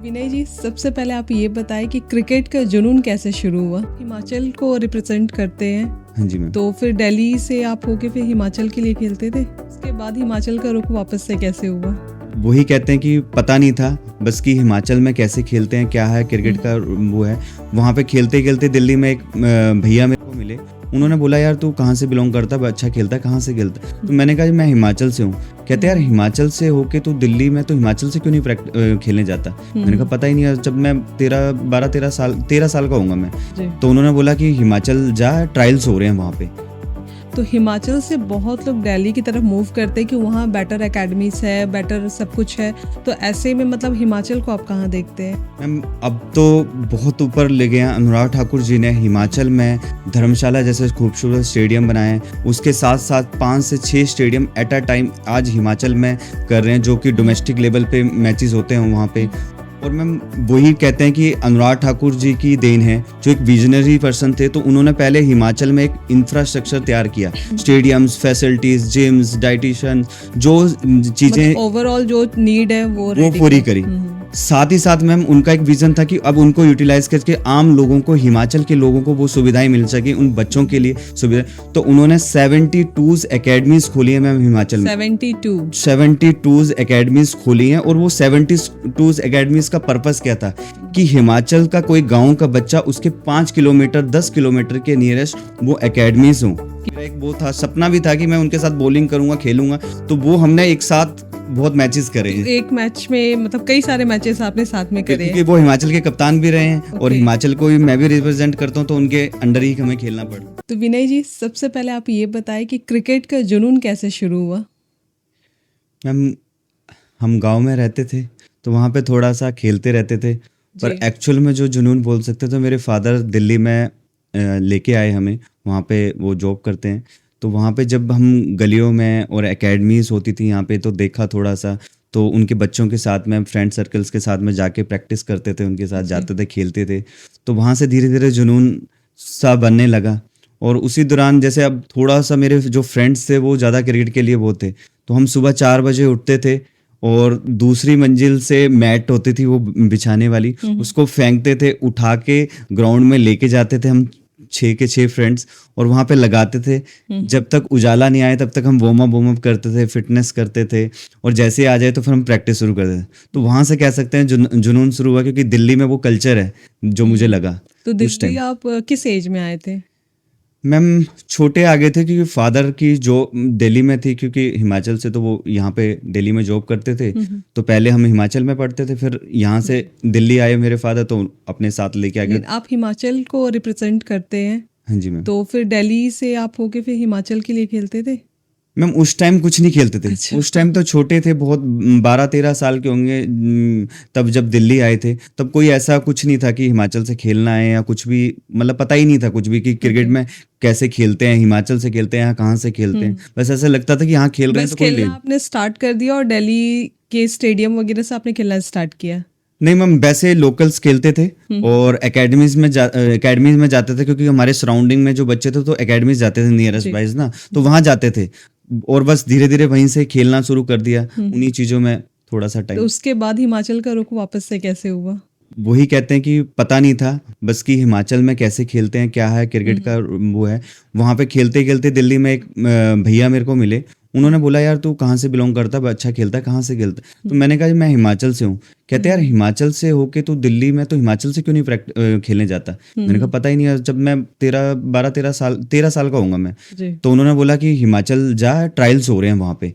विनय जी, सबसे पहले आप ये बताएं कि क्रिकेट का जुनून कैसे शुरू हुआ। हिमाचल को रिप्रेजेंट करते हैं। हाँ जी मैम। तो फिर दिल्ली से आप होके फिर हिमाचल के लिए खेलते थे, उसके बाद हिमाचल का रुख वापस से कैसे हुआ? वही कहते हैं कि पता नहीं था बस कि हिमाचल में कैसे खेलते हैं, क्या है क्रिकेट का वो है। वहाँ पे खेलते खेलते दिल्ली में एक भैया मेरे को मिले। उन्होंने बोला यार तू कहाँ से बिलोंग करता है, अच्छा खेलता है, कहाँ से खेलता है? तो मैंने कहा मैं हिमाचल से हूँ। कहते यार हिमाचल से होके तू दिल्ली में, तो हिमाचल से क्यों नहीं खेलने जाता? मैंने कहा पता ही नहीं है, जब मैं 13 साल का होऊंगा मैं। तो उन्होंने बोला कि हिमाचल जा, ट्रायल्स हो रहे हैं वहाँ पे। तो हिमाचल से बहुत लोग दिल्ली की तरफ मूव करते हैं कि वहाँ बेटर एकेडमीज है, बेटर सब कुछ है। तो ऐसे में मतलब हिमाचल को आप कहाँ देखते हैं? मैम अब तो बहुत ऊपर ले गए हैं। अनुराग ठाकुर जी ने हिमाचल में धर्मशाला जैसे खूबसूरत स्टेडियम बनाए हैं, उसके साथ साथ 5 से 6 स्टेडियम एट अ टाइम आज हिमाचल में कर रहे हैं, जो कि डोमेस्टिक लेवल पे मैचेस होते हैं वहाँ पे। और मैम वही कहते हैं कि अनुराग ठाकुर जी की देन है, जो एक विजनरी पर्सन थे। तो उन्होंने पहले हिमाचल में एक इंफ्रास्ट्रक्चर तैयार किया, स्टेडियम्स, फैसिलिटीज, जिम्स, डाइटिशियन, जो चीजें ओवरऑल जो नीड है वो पूरी करी। साथ ही साथ मैम उनका एक विजन था कि अब उनको यूटिलाइज करके आम लोगों को, हिमाचल के लोगों को वो सुविधाएं मिल सके, उन बच्चों के लिए सुविधा। तो उन्होंने 72 एकेडमीज खोली है मैम हिमाचल में। 72 एकेडमीज खोली हैं। और वो 72 एकेडमीज का पर्पस क्या था कि हिमाचल का कोई गांव का बच्चा, उसके 5 किलोमीटर 10 किलोमीटर के नियरेस्ट वो एकेडमीज हों। एक वो था, सपना भी था कि मैं उनके साथ बॉलिंग करूंगा, खेलूंगा। तो वो हमने एक साथ बहुत मैचेस करे हैं। एक मैच में मतलब कई सारे मैचेस आपने साथ में करे हैं, क्योंकि वो हिमाचल के कप्तान भी रहे हैं। और हिमाचल को मैं भी रिप्रेजेंट करता हूँ, तो उनके अंडर ही हमें खेलना पड़ा। तो विनय जी, सबसे पहले आप ये बताएं कि क्रिकेट का जुनून कैसे शुरू हुआ? मैम हम गांव में रहते थे, तो वहाँ पे थोड़ा सा खेलते रहते थे, पर एक्चुअल में जो जुनून बोल सकते तो मेरे फादर दिल्ली में लेके आए हमें। वहाँ पे वो जॉब करते हैं। तो वहाँ पे जब हम गलियों में और एकेडमीज होती थी यहाँ पे, तो देखा थोड़ा सा। तो उनके बच्चों के साथ में, फ्रेंड सर्कल्स के साथ में जाके प्रैक्टिस करते थे, उनके साथ जाते थे, खेलते थे। तो वहाँ से धीरे धीरे जुनून सा बनने लगा। और उसी दौरान जैसे अब थोड़ा सा मेरे जो फ्रेंड्स थे वो ज़्यादा क्रिकेट के लिए वो थे, तो हम सुबह 4 बजे उठते थे और दूसरी मंजिल से मैट होती थी वो बिछाने वाली, उसको फेंकते थे, उठा के ग्राउंड में लेके जाते थे हम 6 के 6 फ्रेंड्स, और वहाँ पे लगाते थे। जब तक उजाला नहीं आए तब तक हम वार्म अप करते थे, फिटनेस करते थे, और जैसे ही आ जाए तो फिर हम प्रैक्टिस शुरू करते थे। तो वहाँ से कह सकते हैं जुनून शुरू हुआ, क्योंकि दिल्ली में वो कल्चर है जो मुझे लगा। तो दिल्ली आप किस एज में आए थे? मैम छोटे आ गए थे, क्योंकि फादर की जो दिल्ली में थी, क्योंकि हिमाचल से तो वो यहाँ पे दिल्ली में जॉब करते थे। तो पहले हम हिमाचल में पढ़ते थे, फिर यहाँ से दिल्ली आए मेरे फादर, तो अपने साथ लेके आ गए। आप हिमाचल को रिप्रेजेंट करते हैं। हाँ जी मैम। तो फिर दिल्ली से आप होके फिर हिमाचल के लिए खेलते थे? मैम उस टाइम कुछ नहीं खेलते थे। अच्छा। उस टाइम तो छोटे थे बहुत, 12-13 साल के होंगे तब जब दिल्ली आए थे। तब कोई ऐसा कुछ नहीं था कि हिमाचल से खेलना है या कुछ भी, मतलब पता ही नहीं था कुछ भी कि क्रिकेट में कैसे खेलते हैं, हिमाचल से खेलते हैं या कहाँ से खेलते हैं। बस ऐसा लगता था कि यहाँ खेल रहे हैं तो कोई खेलना आपने स्टार्ट कर दिया और दिल्ली के स्टेडियम वगैरह से आपने खेलना स्टार्ट किया? नहीं मैम, वैसे लोकल्स खेलते थे और एकेडमीज में जाते थे, क्योंकि हमारे सराउंडिंग में जो बच्चे थे तो एकेडमीज जाते थे नियरेस्ट वाइज ना, तो वहाँ जाते थे। और बस धीरे धीरे वहीं से खेलना शुरू कर दिया, उन्हीं चीज़ों में थोड़ा सा टाइम। तो उसके बाद हिमाचल का रुख वापस से कैसे हुआ? वही कहते हैं कि पता नहीं था बस कि हिमाचल में कैसे खेलते हैं, क्या है क्रिकेट का वो है। वहाँ पे खेलते खेलते दिल्ली में एक भैया मेरे को मिले। उन्होंने बोला यार तू कहाँ से बिलोंग करता है, अच्छा खेलता है, कहाँ से खेलता है? तो मैंने कहा मैं हिमाचल से हूँ। कहते यार हिमाचल से होके तू दिल्ली में, तो हिमाचल से क्यों नहीं खेलने जाता? मैंने कहा पता ही नहीं है, जब मैं 13 साल का होऊंगा मैं। तो उन्होंने बोला कि हिमाचल जा, ट्रायल्स हो रहे हैं वहाँ पे।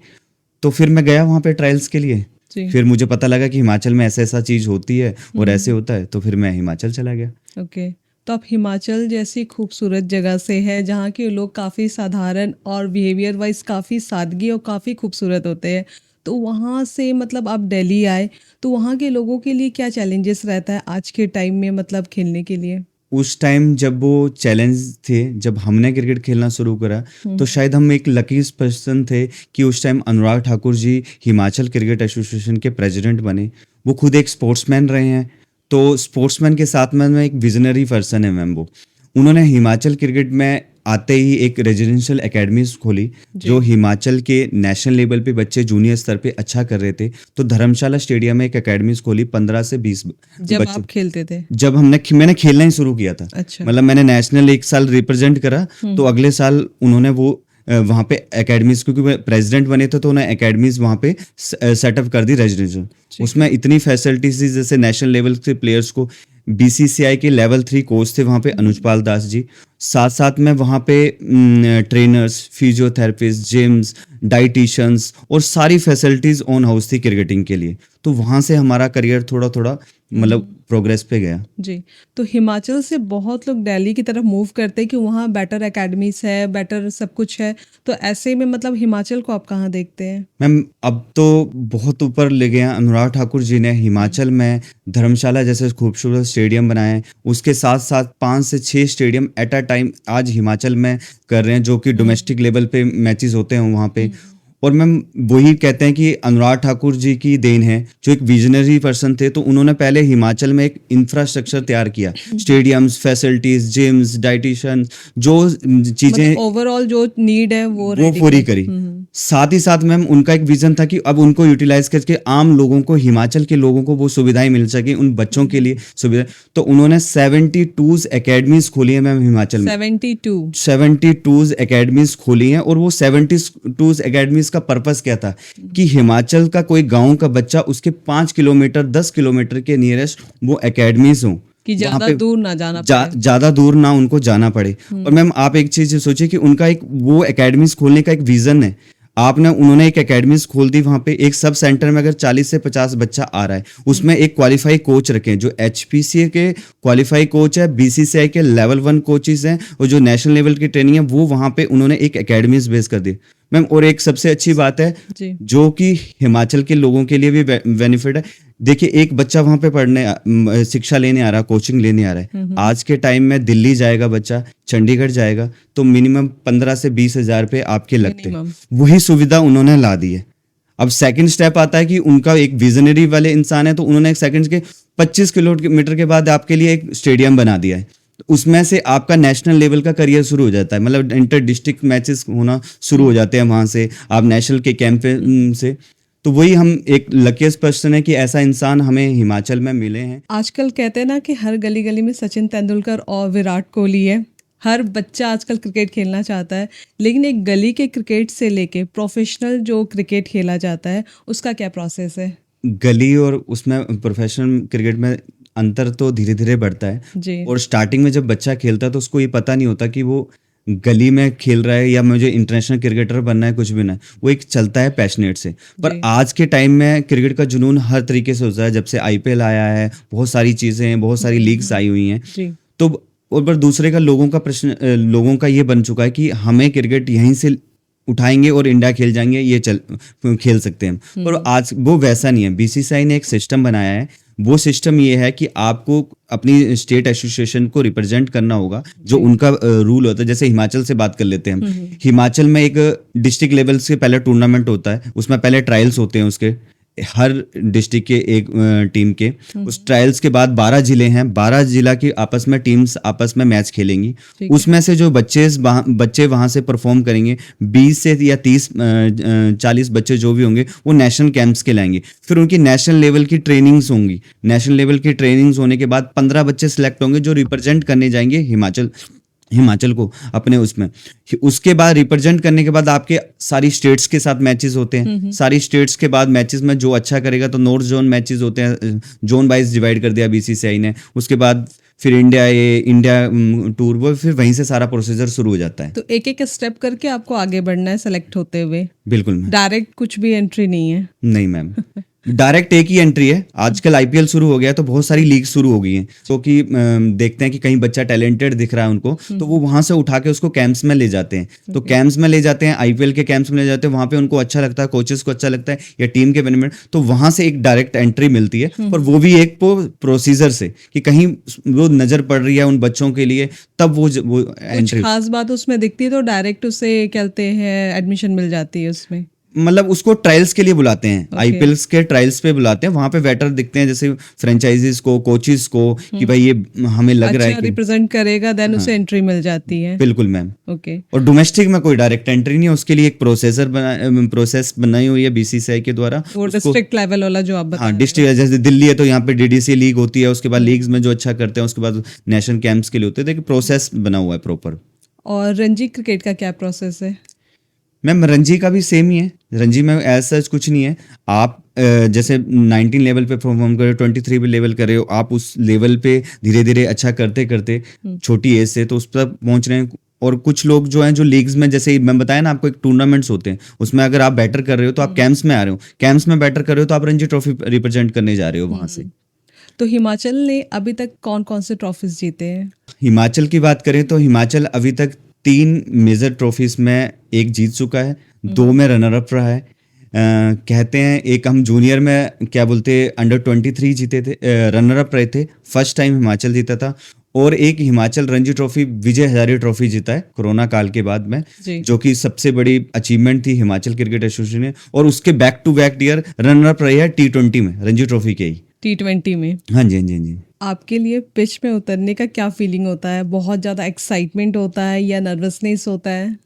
तो फिर मैं गया वहाँ पे ट्रायल्स के लिए। फिर मुझे पता लगा कि हिमाचल में ऐसा चीज होती है और ऐसे होता है, तो फिर मैं हिमाचल चला गया। ओके। तो आप हिमाचल जैसी खूबसूरत जगह से है जहाँ के लोग काफ़ी साधारण और बिहेवियर वाइज काफ़ी सादगी और काफ़ी खूबसूरत होते हैं, तो वहाँ से मतलब आप दिल्ली आए, तो वहाँ के लोगों के लिए क्या चैलेंजेस रहता है आज के टाइम में मतलब खेलने के लिए? उस टाइम जब वो चैलेंज थे, जब हमने क्रिकेट खेलना शुरू करा, तो शायद हम एक लकी पर्सन थे कि उस time Anurag Thakur ji Himachal cricket association के प्रेसिडेंट बने। वो खुद एक स्पोर्ट्समैन रहे हैं, तो स्पोर्ट्समैन के साथ में एक विजनरी पर्सन है मैम। वो उन्होंने हिमाचल क्रिकेट में आते ही एक रेजिडेंशियल एकेडमीज खोली जी। जो हिमाचल के नेशनल लेवल पे बच्चे जूनियर स्तर पे अच्छा कर रहे थे। तो धर्मशाला स्टेडियम में एक एकेडमीज खोली 15 से 20 जब बच्चे। आप खेलते थे? जब मैंने खेलना ही शुरू किया था, अच्छा। मतलब मैंने नेशनल एक साल रिप्रेजेंट करा, तो अगले साल उन्होंने वो वहाँ पे एकेडमीज, क्योंकि वो प्रेसिडेंट बने थे तो उन्होंने एकेडमीज वहाँ पे सेटअप कर दी रेजिडेंशियल। उसमें इतनी फैसिलिटीज थी, जैसे नेशनल लेवल के प्लेयर्स को बीसीसीआई के लेवल 3 कोच थे वहाँ पे अनुजपाल दास जी, साथ साथ में वहाँ पे ट्रेनर्स, फिजियोथेरेपिस्ट, जिम्स, डाइटिशियंस और सारी फैसिलिटीज ऑन हाउस थी क्रिकेटिंग के लिए। तो वहाँ से हमारा करियर थोड़ा थोड़ा मतलब प्रोग्रेस पे गया। जी। तो हिमाचल से बहुत लोग दिल्ली की तरफ मूव करते हैं कि वहाँ बेटर एकेडमीज है, बेटर सब कुछ है। तो ऐसे में मतलब हिमाचल को आप कहाँ देखते हैं? मैम अब तो बहुत ऊपर ले गए हैं अनुराग ठाकुर जी ने। हिमाचल में धर्मशाला जैसे खूबसूरत स्टेडियम बनाए हैं, उसके साथ साथ 5 से 6 स्टेडियम एट अ टाइम आज हिमाचल में कर रहे हैं, जो कि डोमेस्टिक लेवल पे मैचेस होते हैं वहाँ पे। और मैम वही कहते हैं कि अनुराग ठाकुर जी की देन है, जो एक विजनरी पर्सन थे। तो उन्होंने पहले हिमाचल में एक इंफ्रास्ट्रक्चर तैयार किया, स्टेडियम्स, फैसिलिटीज, जिम्स, डाइटिशियन, जो चीजें मतलब ओवरऑल जो नीड है वो वो रेडी पूरी करी। साथ ही साथ मैम उनका एक विजन था कि अब उनको यूटिलाइज करके आम लोगों को, हिमाचल के लोगों को वो सुविधाएं मिल सके, उन बच्चों के लिए सुविधा। तो उन्होंने 72 एकेडमीज खोली है मैम हिमाचल में। 72 एकेडमीज खोली हैं। और वो 72 एकेडमीज का पर्पस क्या था कि हिमाचल का कोई गांव का बच्चा उसके 5 किलोमीटर 10 किलोमीटर के नियरेस्ट वो एकेडमीज हों, कि वहाँ ज्यादा पे दूर ना जाना पड़े। ज्यादा दूर ना उनको जाना पड़े। और मैम आप एक चीज सोचिए कि उनका एक वो एकेडमीज खोलने का एक विजन है। उन्होंने एक एकेडमीज खोल दी वहाँ पे। एक सब सेंटर में अगर 40 से 50 बच्चा आ रहा है, उसमें एक क्वालिफाई कोच रखें, जो एचपीसीए के क्वालिफाई कोच है, बीसीसीआई के लेवल 1 कोचेस हैं, और जो नेशनल लेवल की ट्रेनिंग है वो वहाँ पे उन्होंने एक एकेडमीज बेस कर दी मैम। और एक सबसे अच्छी बात है जी। जो कि हिमाचल के लोगों के लिए भी बेनिफिट है। देखिए एक बच्चा वहां पे पढ़ने शिक्षा लेने आ रहा, कोचिंग लेने आ रहा है। आज के टाइम में दिल्ली जाएगा बच्चा, चंडीगढ़ जाएगा, तो मिनिमम 15 से 20 हजार रुपये आपके लगते हैं। वही सुविधा उन्होंने ला दी है। अब सेकंड स्टेप आता है कि उनका एक विजनरी वाले इंसान है, तो उन्होंने एक सेकंड के 25 किलोमीटर के बाद आपके लिए एक स्टेडियम बना दिया है। उसमें से आपका नेशनल लेवल का करियर शुरू हो जाता है, मतलब इंटर डिस्ट्रिक्ट मैचेस होना शुरू हो जाते हैं वहां से, आप नेशनल के कैंप से। तो वही हम एक लकीस्ट पर्सन है कि ऐसा इंसान हमें हिमाचल में मिले हैं। आजकल कहते हैं ना कि हर गली गली में सचिन तेंदुलकर और विराट कोहली है। हर बच्चा आजकल क्रिकेट खेलना चाहता है, लेकिन एक गली के क्रिकेट से लेके प्रोफेशनल जो क्रिकेट खेला जाता है उसका क्या प्रोसेस है? गली और उसमें प्रोफेशनल क्रिकेट में अंतर तो धीरे धीरे बढ़ता है। जी। और स्टार्टिंग में जब बच्चा खेलता है तो उसको ये पता नहीं होता कि वो गली में खेल रहा है या मुझे इंटरनेशनल क्रिकेटर बनना है, कुछ भी ना। वो एक चलता है पैशनेट से। पर आज के टाइम में क्रिकेट का जुनून हर तरीके से होता है। जब से आईपीएल आया है, बहुत सारी चीज़ें हैं, बहुत सारी लीग्स आई हुई हैं। जी। तो और पर दूसरे का लोगों का ये बन चुका है कि हमें क्रिकेट यहीं से उठाएंगे और इंडिया खेल जाएंगे, ये खेल सकते हैं हम। और आज वो वैसा नहीं है। बीसीसीआई ने एक सिस्टम बनाया है। वो सिस्टम ये है कि आपको अपनी स्टेट एसोसिएशन को रिप्रेजेंट करना होगा, जो उनका रूल होता है। जैसे हिमाचल से बात कर लेते हैं हम। हिमाचल में एक डिस्ट्रिक्ट लेवल से पहले टूर्नामेंट होता है, उसमें पहले ट्रायल्स होते हैं उसके हर डिस्ट्रिक्ट के एक टीम के। उस ट्रायल्स के बाद 12 जिले हैं, 12 जिला की आपस में टीम्स आपस में मैच खेलेंगी। उसमें से जो बच्चे वहां से परफॉर्म करेंगे, 20 से या 30-40 बच्चे जो भी होंगे वो नेशनल कैंप्स के लाएंगे। फिर उनकी नेशनल लेवल की ट्रेनिंग्स होंगी। नेशनल लेवल की ट्रेनिंग्स होने के बाद 15 बच्चे सिलेक्ट होंगे जो रिप्रेजेंट करने जाएंगे हिमाचल को अपने उसमें। उसके बाद रिप्रेजेंट करने के बाद आपके सारी स्टेट्स के साथ मैचेस होते हैं। सारी स्टेट्स के बाद मैचेस में जो अच्छा करेगा, तो नॉर्थ जोन मैचेस होते हैं, जोन वाइज डिवाइड कर दिया बीसीसीआई ने। उसके बाद फिर इंडिया टूर, वो फिर वहीं से सारा प्रोसीजर शुरू हो जाता है। तो एक एक स्टेप करके आपको आगे बढ़ना है सेलेक्ट होते हुए। बिल्कुल मैम। डायरेक्ट कुछ भी एंट्री नहीं है? नहीं मैम, डायरेक्ट एक ही एंट्री है। आजकल आईपीएल शुरू हो गया तो बहुत सारी लीग शुरू हो गई हैं। तो कि देखते हैं कि कहीं बच्चा टैलेंटेड दिख रहा है उनको, तो वो वहां से उठा के उसको कैंप्स में ले जाते हैं। तो कैंप्स में ले जाते हैं, आईपीएल के कैंप्स में ले जाते हैं। वहां पे उनको अच्छा लगता है, कोचेस को अच्छा लगता है या टीम के बेनिफिट, तो वहां से एक डायरेक्ट एंट्री मिलती है। पर वो भी एक प्रोसीजर से कि कहीं वो नजर पड़ रही है उन बच्चों के लिए, तब वो कुछ एंट्री। खास बात उसमें दिखती है तो डायरेक्ट उसे कहते हैं एडमिशन मिल जाती है उसमें। मतलब उसको ट्रायल्स के लिए बुलाते हैं, ओके। आईपीएल्स के ट्रायल्स पे बुलाते हैं, वहां पे वेटर दिखते हैं जैसे फ्रेंचाइजीज को, कोचेस को, कि भाई ये हमें लग रहा है अच्छा कि रिप्रेजेंट करेगा, देन हाँ उसे एंट्री मिल जाती है। बिल्कुल मैम। ओके। और डोमेस्टिक में कोई डायरेक्ट एंट्री नहीं है, उसके लिए एक प्रोसेस बनाई हुई है बीसीसीआई के द्वारा वो उसको। डिस्ट्रिक्ट लेवल वाला जो आप बता हाँ रहे हो। डिस्ट्रिक्ट, जैसे दिल्ली है तो यहाँ पे डीडीसी लीग होती है, उसके बाद लीग्स में जो अच्छा करते हैं उसके बाद नेशनल कैंप्स के लिए होते हैं, देखिए प्रोसेस बना हुआ है प्रॉपर। और रणजी क्रिकेट का क्या प्रोसेस है? मैम रणजी का भी सेम ही है, रणजी में एज सच कुछ नहीं है। आप जैसे 19 लेवल पे परफॉर्म कर रहे हो, 23 पे लेवल कर रहे हो, आप उस लेवल पे धीरे धीरे अच्छा करते करते छोटी एज से तो उस पर पहुंच रहे हैं। और कुछ लोग जो हैं जो लीग्स में, जैसे मैं बताया ना आपको, एक टूर्नामेंट्स होते हैं, उसमें अगर आप बैटर कर रहे हो तो आप कैंप्स में आ रहे हो, कैंप्स में बैटर कर रहे हो तो आप रणजी ट्रॉफी रिप्रेजेंट करने जा रहे हो वहां से। तो हिमाचल ने अभी तक कौन कौन से ट्रॉफीज जीते हैं? हिमाचल की बात करें तो हिमाचल अभी तक 3 मेजर ट्रॉफीज में एक जीत चुका है, 2 में रनर अप रहा है। कहते हैं एक हम जूनियर में क्या बोलते अंडर 23 जीते थे, रनर अप रहे थे, फर्स्ट टाइम हिमाचल जीता था। और एक हिमाचल रणजी ट्रॉफी, विजय हजारे ट्रॉफी जीता है कोरोना काल के बाद में, जी। जो कि सबसे बड़ी अचीवमेंट थी हिमाचल क्रिकेट एसोसिएशन ने। और उसके back to back year runner up रही है T20 में, रणजी ट्रॉफी के ही। T20 में हाँ जी, हाँ जी, हाँ जी। आपके लिए पिच में उतरने का क्या फीलिंग होता है? बहुत ज़्यादा एक्साइटमेंट होता है या नर्वसनेस होता है?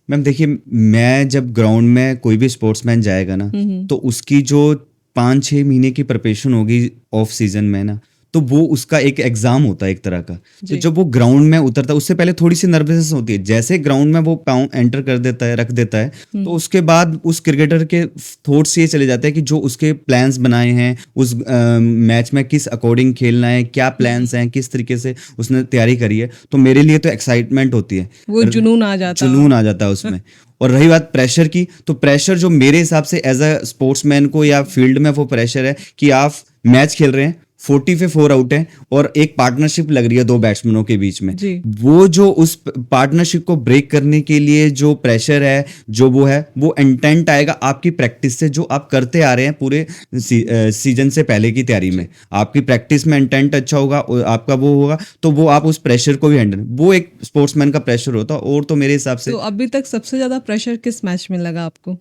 मैम देखिए, मैं जब ग्राउंड में कोई भी स्पोर्ट्समैन जाएगा ना, तो उसकी जो 5-6 महीने की प्रिपरेशन होगी ऑफ सीजन में ना, तो वो उसका एक एग्जाम होता है एक तरह का। तो जी। जब वो ग्राउंड में उतरता है उससे पहले थोड़ी सी नर्वसनेस होती है, जैसे ग्राउंड में वो पाँव एंटर कर देता है, रख देता है, तो उसके बाद उस क्रिकेटर के थॉट्स ये चले जाते हैं कि जो उसके प्लान्स बनाए हैं उस मैच में किस अकॉर्डिंग खेलना है, क्या प्लान्स हैं, किस तरीके से उसने तैयारी करी है। तो मेरे लिए तो एक्साइटमेंट होती है, वो जुनून आ जाता जुनून आ जाता है उसमें। और रही बात प्रेशर की, तो प्रेशर जो मेरे हिसाब से एज अ स्पोर्ट्समैन को या फील्ड में वो प्रेशर है कि आप मैच खेल रहे हैं, 40 पे 4 आउट है और एक पार्टनरशिप लग रही है 2 बैट्समैनों के बीच में। जी। वो जो उस पार्टनरशिप को ब्रेक करने के लिए जो प्रेशर है, जो वो है, वो इंटेंट आएगा आपकी प्रैक्टिस से, जो आप करते आ रहे हैं पूरे सीजन से पहले की तैयारी में। आपकी प्रैक्टिस में इंटेंट अच्छा होगा और आपका वो होगा, तो वो आप उस प्रेशर को भी हैंडल, वो एक स्पोर्ट्समैन का प्रेशर होता है। और तो मेरे हिसाब से तो अभी तक सबसे ज़्यादा प्रेशर किस मैच में लगा आपको?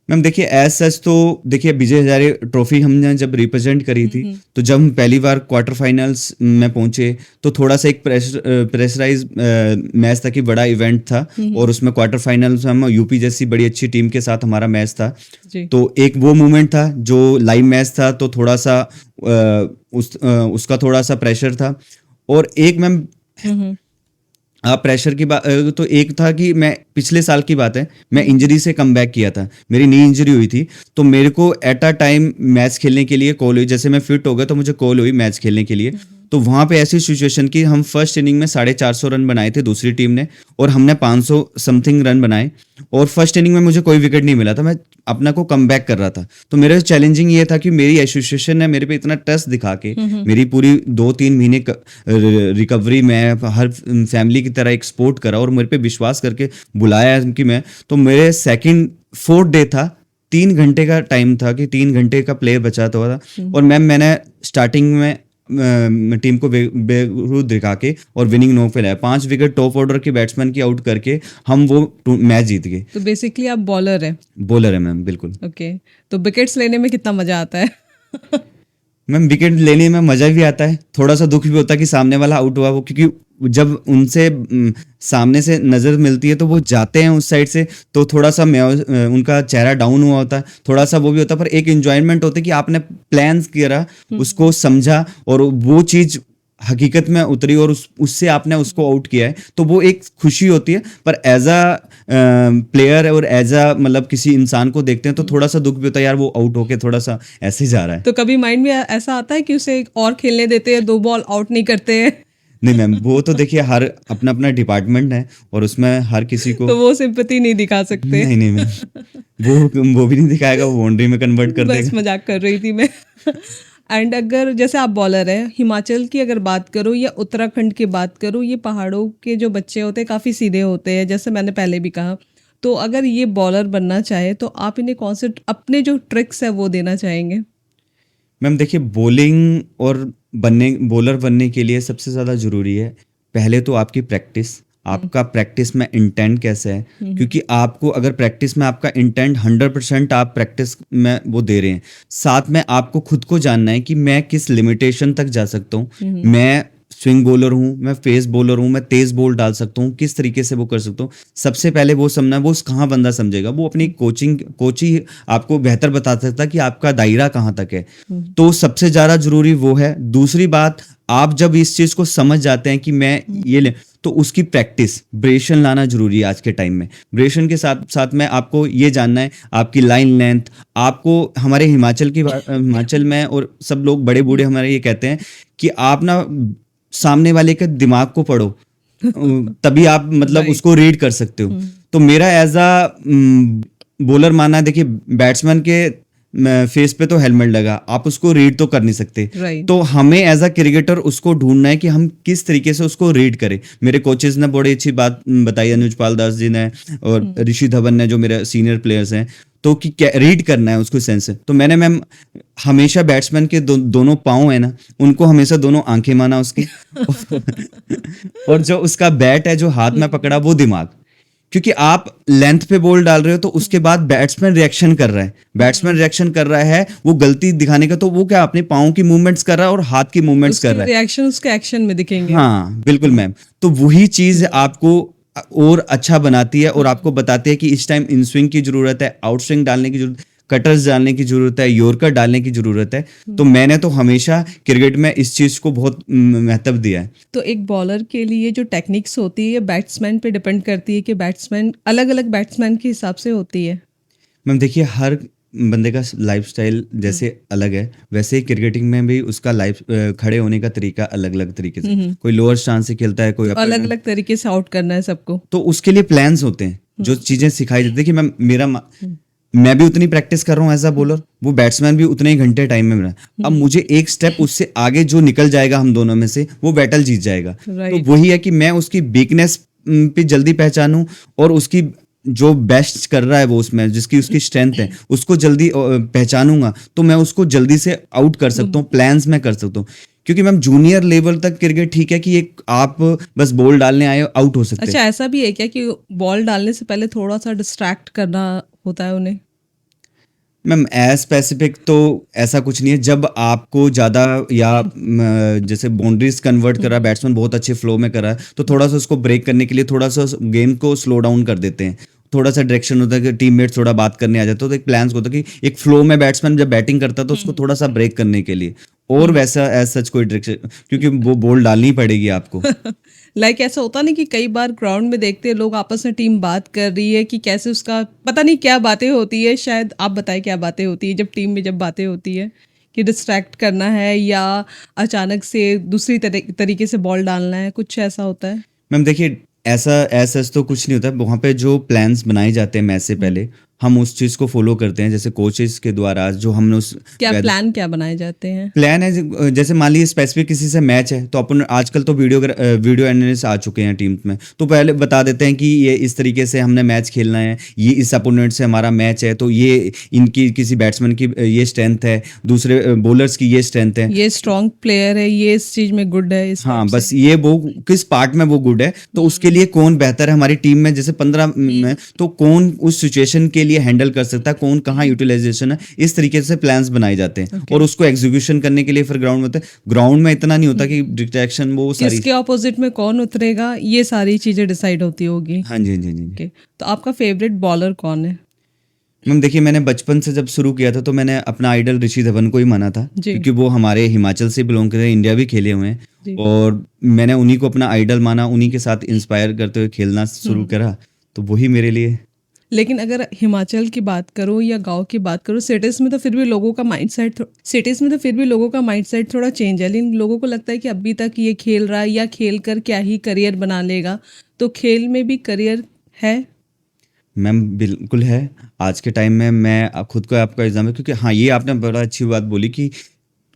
मैम देखिए एज सच तो देखिए विजय हजारे ट्रॉफी हमने जब रिप्रेजेंट करी थी, तो जब हम पहली बार क्वार्टर फाइनल्स में पहुंचे तो थोड़ा सा एक प्रेशराइज मैच था कि बड़ा इवेंट था, और उसमें क्वार्टर फाइनल्स में हम यूपी जैसी बड़ी अच्छी टीम के साथ हमारा मैच था। जी। तो एक वो मोमेंट था जो लाइव मैच था, तो थोड़ा सा उसका थोड़ा सा प्रेशर था। और एक मैम आप प्रेशर की बात, तो एक था कि मैं पिछले साल की बात है, मैं इंजरी से कम बैक किया था, मेरी नी इंजरी हुई थी, तो मेरे को एट अ टाइम मैच खेलने के लिए कॉल हुई। जैसे मैं फिट हो गया तो मुझे कॉल हुई मैच खेलने के लिए। तो वहाँ पे ऐसी सिचुएशन की हम फर्स्ट इनिंग में 450 रन बनाए थे दूसरी टीम ने, और हमने 500 समथिंग रन बनाए, और फर्स्ट इनिंग में मुझे कोई विकेट नहीं मिला था, मैं अपना को कम बैक कर रहा था। तो मेरा चैलेंजिंग ये था कि मेरी एसोसिएशन ने मेरे पे इतना ट्रस्ट दिखा के मेरी पूरी 2-3 महीने रिकवरी में हर फैमिली की तरह एक सपोर्ट करा और मेरे पे विश्वास करके बुलाया कि मैं, तो मेरे सेकंड 4th डे था, 3 घंटे का टाइम था कि 3 घंटे का प्ले बचा हुआ था। और मैंने स्टार्टिंग में टीम को बेरूद दिखा के और विनिंग नोक पे लाया, 5 विकेट टॉप ऑर्डर के बैट्समैन की आउट करके हम वो मैच जीत गए। तो बेसिकली आप बॉलर है? बॉलर है मैम, बिल्कुल। ओके। तो विकेट्स लेने में कितना मजा आता है? मैम विकेट लेने में मजा भी आता है, थोड़ा सा दुख भी होता है कि सामने वाला आउट हुआ, वो क्योंकि जब उनसे सामने से नजर मिलती है तो वो जाते हैं उस साइड से, तो थोड़ा सा उनका चेहरा डाउन हुआ होता है, थोड़ा सा वो भी होता है, पर एक एंजॉयमेंट होती है कि आपने प्लान्स किया, उसको समझा और वो चीज हकीकत में उतरी और उससे आपने उसको आउट किया है, तो वो एक खुशी होती है। पर एज अ प्लेयर और एज अ मतलब किसी इंसान को देखते हैं तो थोड़ा सा दुख भी होता है, यार वो आउट होके थोड़ा सा ऐसे ही जा रहा है। तो कभी माइंड में ऐसा आता है कि उसे और खेलने देते हैं, 2 बॉल आउट नहीं करते हैं? नहीं मैम, वो तो देखिए हर अपना अपना डिपार्टमेंट है और उसमें हर किसी को तो वो सिंपैथी नहीं दिखा सकते? नहीं नहीं मैम, वो भी नहीं दिखाएगा, वो बाउंड्री में कन्वर्ट कर बस देगा। मजाक कर रही थी मैं। एंड अगर जैसे आप बॉलर हैं, हिमाचल की अगर बात करो या उत्तराखंड की बात करो, ये पहाड़ों के जो बच्चे होते हैं काफ़ी सीधे होते हैं, जैसे मैंने पहले भी कहा। तो अगर ये बॉलर बनना चाहे तो आप इन्हें कौन से अपने जो ट्रिक्स है वो देना चाहेंगे? मैम देखिए, बॉलर बनने के लिए सबसे ज़्यादा ज़रूरी है पहले तो आपकी प्रैक्टिस, आपका प्रैक्टिस में इंटेंट कैसा है, क्योंकि आपको अगर प्रैक्टिस में आपका इंटेंट 100% आप प्रैक्टिस में वो दे रहे हैं, साथ में आपको खुद को जानना है कि मैं किस लिमिटेशन तक जा सकता हूँ, मैं स्विंग बॉलर हूँ, मैं फेस बॉलर हूँ, मैं तेज बॉल डाल सकता हूँ, किस तरीके से वो कर सकता हूँ। सबसे पहले वो समझना, वो कहाँ बंदा समझेगा, वो अपनी कोच ही आपको बेहतर बता सकता है कि आपका दायरा कहाँ तक है। तो सबसे ज़्यादा जरूरी वो है। दूसरी बात, आप जब इस चीज़ को समझ जाते हैं कि मैं ये ले, तो उसकी प्रैक्टिस, ब्रेशन लाना जरूरी है आज के टाइम में। ब्रेशन के साथ साथ में आपको ये जानना है आपकी लाइन लेंथ। आपको हमारे हिमाचल में और सब लोग बड़े बूढ़े हमारे ये कहते हैं कि आप ना सामने वाले के दिमाग को पढ़ो, तभी आप मतलब राइट। उसको रीड कर सकते हो। तो मेरा एज अ बॉलर मानना है, देखिए बैट्समैन के फेस पे तो हेलमेट लगा, आप उसको रीड तो कर नहीं सकते। राइट। तो हमें एज अ क्रिकेटर उसको ढूंढना है कि हम किस तरीके से उसको रीड करें। मेरे कोचेस ने बड़ी अच्छी बात बताई, अनुजपाल दास जी ने और ऋषि धवन ने, जो मेरे सीनियर प्लेयर्स हैं, तो कि क्या रीड करना है उसको सेंस से। तो मैंने मैम हमेशा बैट्समैन के दोनों पाँव है ना, उनको हमेशा दोनों आंखें माना उसकी और जो उसका बैट है जो हाथ में पकड़ा, वो दिमाग। क्योंकि आप लेंथ पे बॉल डाल रहे हो, तो उसके बाद बैट्समैन रिएक्शन कर रहा है, वो गलती दिखाने का, तो वो क्या अपने पाँव की मूवमेंट्स कर रहा है और हाथ की मूवमेंट्स कर उसके रहा है। रिएक्शन उसके एक्शन में दिखेंगे। हाँ बिल्कुल मैम। तो वही चीज आपको और अच्छा बनाती है और आपको बताती है कि इस टाइम इन स्विंग की जरूरत है, आउट स्विंग डालने की जरूरत, कटर्स डालने की जरूरत है, यॉर्कर डालने की जरूरत है। तो मैंने तो हमेशा क्रिकेट में इस चीज को बहुत महत्व दिया है। तो एक बॉलर के लिए जो टेक्निक्स होती है, बैट्समैन पे डिपेंड करती है कि बैट्समैन अलग अलग बैट्समैन के हिसाब से होती है। मैम देखिए, हर बंदे का लाइफस्टाइल जैसे अलग है, वैसे ही क्रिकेटिंग में भी उसका लाइफ खड़े होने का तरीका अलग अलग तरीके से। कोई लोअर स्टांस से खेलता है, कोई अलग अपर। अलग तरीके से आउट करना है सबको। तो उसके लिए प्लान्स होते हैं, जो चीजें सिखाई जाती है। देखिए मैं भी उतनी प्रैक्टिस कर रहा हूँ एज अ बॉलर, वो बैट्समैन भी उतने ही घंटे टाइम में मेरा। अब मुझे एक स्टेप उससे आगे जो निकल जाएगा हम दोनों में से, वो बैटल जीत जाएगा। तो राइट। वही है कि मैं उसकी वीकनेस पे जल्दी पहचानूं और उसकी जो बेस्ट कर रहा है वो उसमें जिसकी उसकी स्ट्रेंथ है, उसको जल्दी पहचानूंगा, तो मैं उसको जल्दी से आउट कर सकता हूँ, प्लान्स में कर सकता हूँ। क्योंकि मैम जूनियर लेवल तक क्रिकेट ठीक है कि एक आप बस बॉल डालने आए, आउट हो सकते हैं। अच्छा, ऐसा भी है क्या कि बॉल डालने से पहले थोड़ा सा डिस्ट्रैक्ट करना होता है उन्हें? मैम एज स्पेसिफिक तो ऐसा कुछ नहीं है। जब आपको ज़्यादा या जैसे बाउंड्रीज कन्वर्ट कर रहा है बैट्समैन, बहुत अच्छे फ्लो में कर रहा है, तो थोड़ा सा उसको ब्रेक करने के लिए थोड़ा सा गेम को स्लो डाउन कर देते हैं। थोड़ा सा डायरेक्शन होता है कि टीममेट थोड़ा बात करने आ जाते हैं, तो एक प्लान्स होता है कि एक फ्लो में बैट्समैन जब बैटिंग करता है तो उसको थोड़ा सा ब्रेक करने के लिए। और वैसा एज सच कोई डायरेक्शन, क्योंकि वो बॉल डालनी पड़ेगी आपको। लाइक ऐसा होता नहीं कि कई बार ग्राउंड में देखते हैं लोग आपस में, टीम बात कर रही है कि कैसे उसका पता नहीं क्या बातें होती है, शायद आप बताएं क्या बातें होती है जब टीम में जब बातें होती है कि डिस्ट्रैक्ट करना है या अचानक से दूसरी तरीके से बॉल डालना है, कुछ ऐसा होता है? मैम देखिए, ऐसा तो कुछ नहीं होता। वहाँ पे जो प्लान्स बनाए जाते हैं मैच से पहले, हम उस चीज़ को फॉलो करते हैं, जैसे कोचेस के द्वारा जो हमने उस क्या प्लान क्या बनाए जाते हैं? प्लान है। जैसे मान लीजिए स्पेसिफिक किसी से मैच है, तो अपन आजकल तो वीडियो एनालिस्ट आ चुके हैं टीम में, तो पहले बता देते हैं कि ये इस तरीके से हमने मैच खेलना है, ये इस अपोनेंट से हमारा मैच है, तो ये इनकी किसी बैट्समैन की ये स्ट्रेंथ है, दूसरे बॉलर्स की ये स्ट्रेंथ है, ये स्ट्रॉन्ग प्लेयर है, ये इस चीज में गुड है, इस हाँ टाइप बस से। ये वो किस पार्ट में वो गुड है, तो उसके लिए कौन बेहतर है हमारी टीम में। जैसे 15 में तो कौन उस सिचुएशन के लिए हैंडल कर सकता है, कौन कहाँ यूटिलाइजेशन है, इस तरीके से प्लान्स बनाए जाते हैं। और उसको एग्जीक्यूशन करने के लिए फिर ग्राउंड में होता है। ग्राउंड में इतना नहीं होता कि डिस्ट्रैक्शन वो सारी। किसके ऑपोजिट में कौन उतरेगा, ये सारी चीजें डिसाइड होती होगी। हाँ जी, हाँ जी, हाँ जी। ओके, तो आपका फेवरेट बॉलर कौन है? मैम देखिए, मैंने बचपन से जब शुरू किया था तो मैंने अपना आइडल ऋषि धवन को ही माना था, जी। क्योंकि वो हमारे हिमाचल से बिलोंग करते हैं, इंडिया भी खेले हुए जी। हैं, और मैंने उन्हीं को अपना आइडल माना, उन्हीं के साथ इंस्पायर करते हुए खेलना शुरू करा, तो वही मेरे लिए। लेकिन अगर हिमाचल की बात करो या गांव की बात करो, सिटीज़ में तो फिर भी लोगों का माइंडसेट थोड़ा चेंज है, लेकिन लोगों को लगता है कि अभी तक ये खेल रहा है या खेल कर क्या ही करियर बना लेगा। तो खेल में भी करियर है? मैम बिल्कुल है। आज के टाइम में मैं खुद को आपका एग्जाम है, क्योंकि हाँ ये आपने बड़ा अच्छी बात बोली कि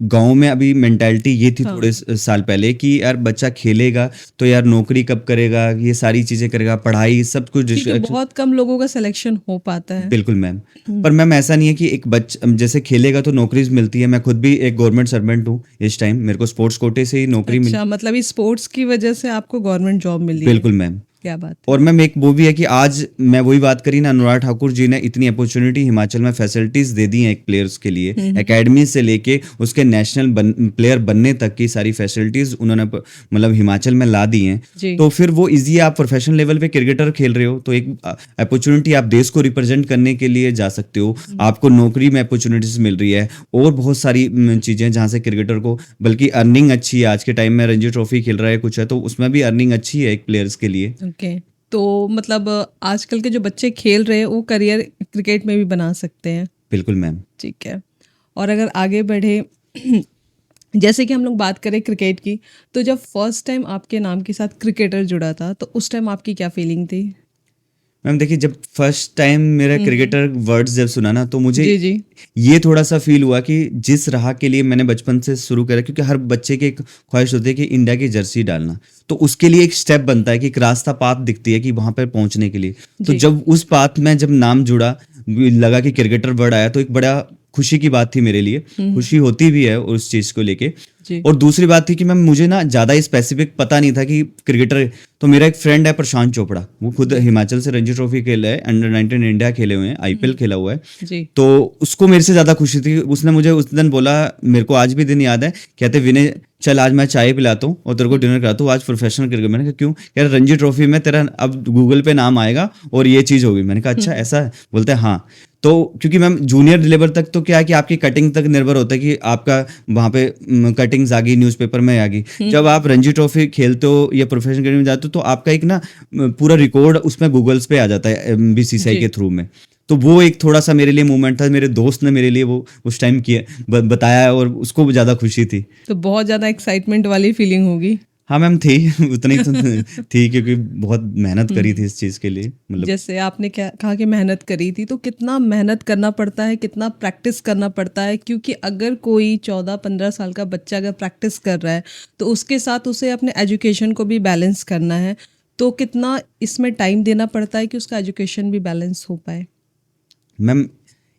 गांव में अभी मेंटालिटी ये थी थोड़े साल पहले कि यार बच्चा खेलेगा तो यार नौकरी कब करेगा, ये सारी चीज़ें करेगा, पढ़ाई सब कुछ क्योंकि बहुत कम लोगों का सिलेक्शन हो पाता है। बिल्कुल मैम। पर मैम ऐसा नहीं है कि एक जैसे खेलेगा तो नौकरी मिलती है। मैं खुद भी एक गवर्नमेंट सर्वेंट हूँ इस टाइम, मेरे को स्पोर्ट्स कोटे से ही नौकरी मिली। अच्छा, मतलब इस स्पोर्ट्स की वजह से आपको गवर्नमेंट जॉब मिली है? बिल्कुल मैम। क्या बात है। और मैम एक वो भी है कि आज मैं वही बात करी ना, अनुराग ठाकुर जी ने इतनी अपॉर्चुनिटी हिमाचल में फैसिलिटीज दे दी हैं एक प्लेयर्स के लिए, एकेडमी से लेके उसके नेशनल प्लेयर बनने तक की सारी फैसिलिटीज उन्होंने मतलब हिमाचल में ला दी हैं। जी। तो फिर वो इजी, आप प्रोफेशनल लेवल पे क्रिकेटर खेल रहे हो तो एक अपॉर्चुनिटी, आप देश को रिप्रेजेंट करने के लिए जा सकते हो, आपको नौकरी में अपॉर्चुनिटीज मिल रही है और बहुत सारी चीजें जहाँ से क्रिकेटर को, बल्कि अर्निंग अच्छी है आज के टाइम में, रणजी ट्रॉफी खेल रहा है कुछ है तो उसमें भी अर्निंग अच्छी है एक प्लेयर्स के लिए। ओके। तो मतलब आजकल के जो बच्चे खेल रहे हैं वो करियर क्रिकेट में भी बना सकते हैं। बिल्कुल मैम। ठीक है। और अगर आगे बढ़े जैसे कि हम लोग बात करें क्रिकेट की, तो जब फर्स्ट टाइम आपके नाम के साथ क्रिकेटर जुड़ा था तो उस टाइम आपकी क्या फीलिंग थी? मैम देखिए, जब फर्स्ट टाइम मेरा क्रिकेटर वर्ड्स जब सुना ना तो मुझे जी जी। ये थोड़ा सा फील हुआ कि जिस राह के लिए मैंने बचपन से शुरू करा, क्योंकि हर बच्चे की एक ख्वाहिश होती है कि इंडिया की जर्सी डालना, तो उसके लिए एक स्टेप बनता है कि एक रास्ता पाथ दिखती है कि वहां पर पहुंचने के लिए। तो जी। जब उस पाथ में जब नाम जुड़ा, लगा कि क्रिकेटर वर्ड आया, तो एक बड़ा खुशी की बात थी मेरे लिए, खुशी होती भी है उस चीज को लेके। जी। और दूसरी बात थी कि मैम मुझे ना ज़्यादा स्पेसिफिक पता नहीं था कि क्रिकेटर, तो मेरा एक फ्रेंड है प्रशांत चोपड़ा, वो खुद हिमाचल से रणजी ट्रॉफी खेला है, अंडर 19 इंडिया खेले हुए हैं, आईपीएल खेला हुआ है। जी। तो उसको मेरे से ज़्यादा खुशी थी, उसने मुझे उस दिन बोला, मेरे को आज भी दिन याद है, कहते विनय चल आज मैं चाय पिलाता हूँ और तेरे को डिनर कराता हूँ, आज प्रोफेशनल क्रिकेट। मैंने कहा क्यों? कह रहा रणजी ट्रॉफी में तेरा अब गूगल पे नाम आएगा और ये चीज़ होगी। मैंने कहा अच्छा ऐसा है? बोलते हैं हाँ। तो क्योंकि मैम जूनियर लेवल तक तो क्या है कि आपकी कटिंग तक निर्भर होता है कि आपका वहाँ पे कटिंग्स आ गई, न्यूज़पेपर में आ गई। जब आप रणजी ट्रॉफी खेलते हो या प्रोफेशनल क्रिकेट में जाते हो तो आपका एक ना पूरा रिकॉर्ड उसमें गूगल्स पे आ जाता है बीसीसीआई जी। के थ्रू में। तो वो एक थोड़ा सा मेरे लिए मूवमेंट था, मेरे दोस्त ने मेरे लिए वो उस टाइम किया, बताया और उसको ज़्यादा खुशी थी। तो बहुत ज़्यादा एक्साइटमेंट वाली फीलिंग होगी। हाँ मैम थी उतनी तो थी, क्योंकि बहुत मेहनत करी थी इस चीज़ के लिए, मतलब। जैसे आपने क्या कहा कि मेहनत करी थी, तो कितना मेहनत करना पड़ता है, कितना प्रैक्टिस करना पड़ता है? क्योंकि अगर कोई 14-15 साल का बच्चा अगर प्रैक्टिस कर रहा है तो उसके साथ उसे अपने एजुकेशन को भी बैलेंस करना है, तो कितना इसमें टाइम देना पड़ता है कि उसका एजुकेशन भी बैलेंस हो पाए? मैम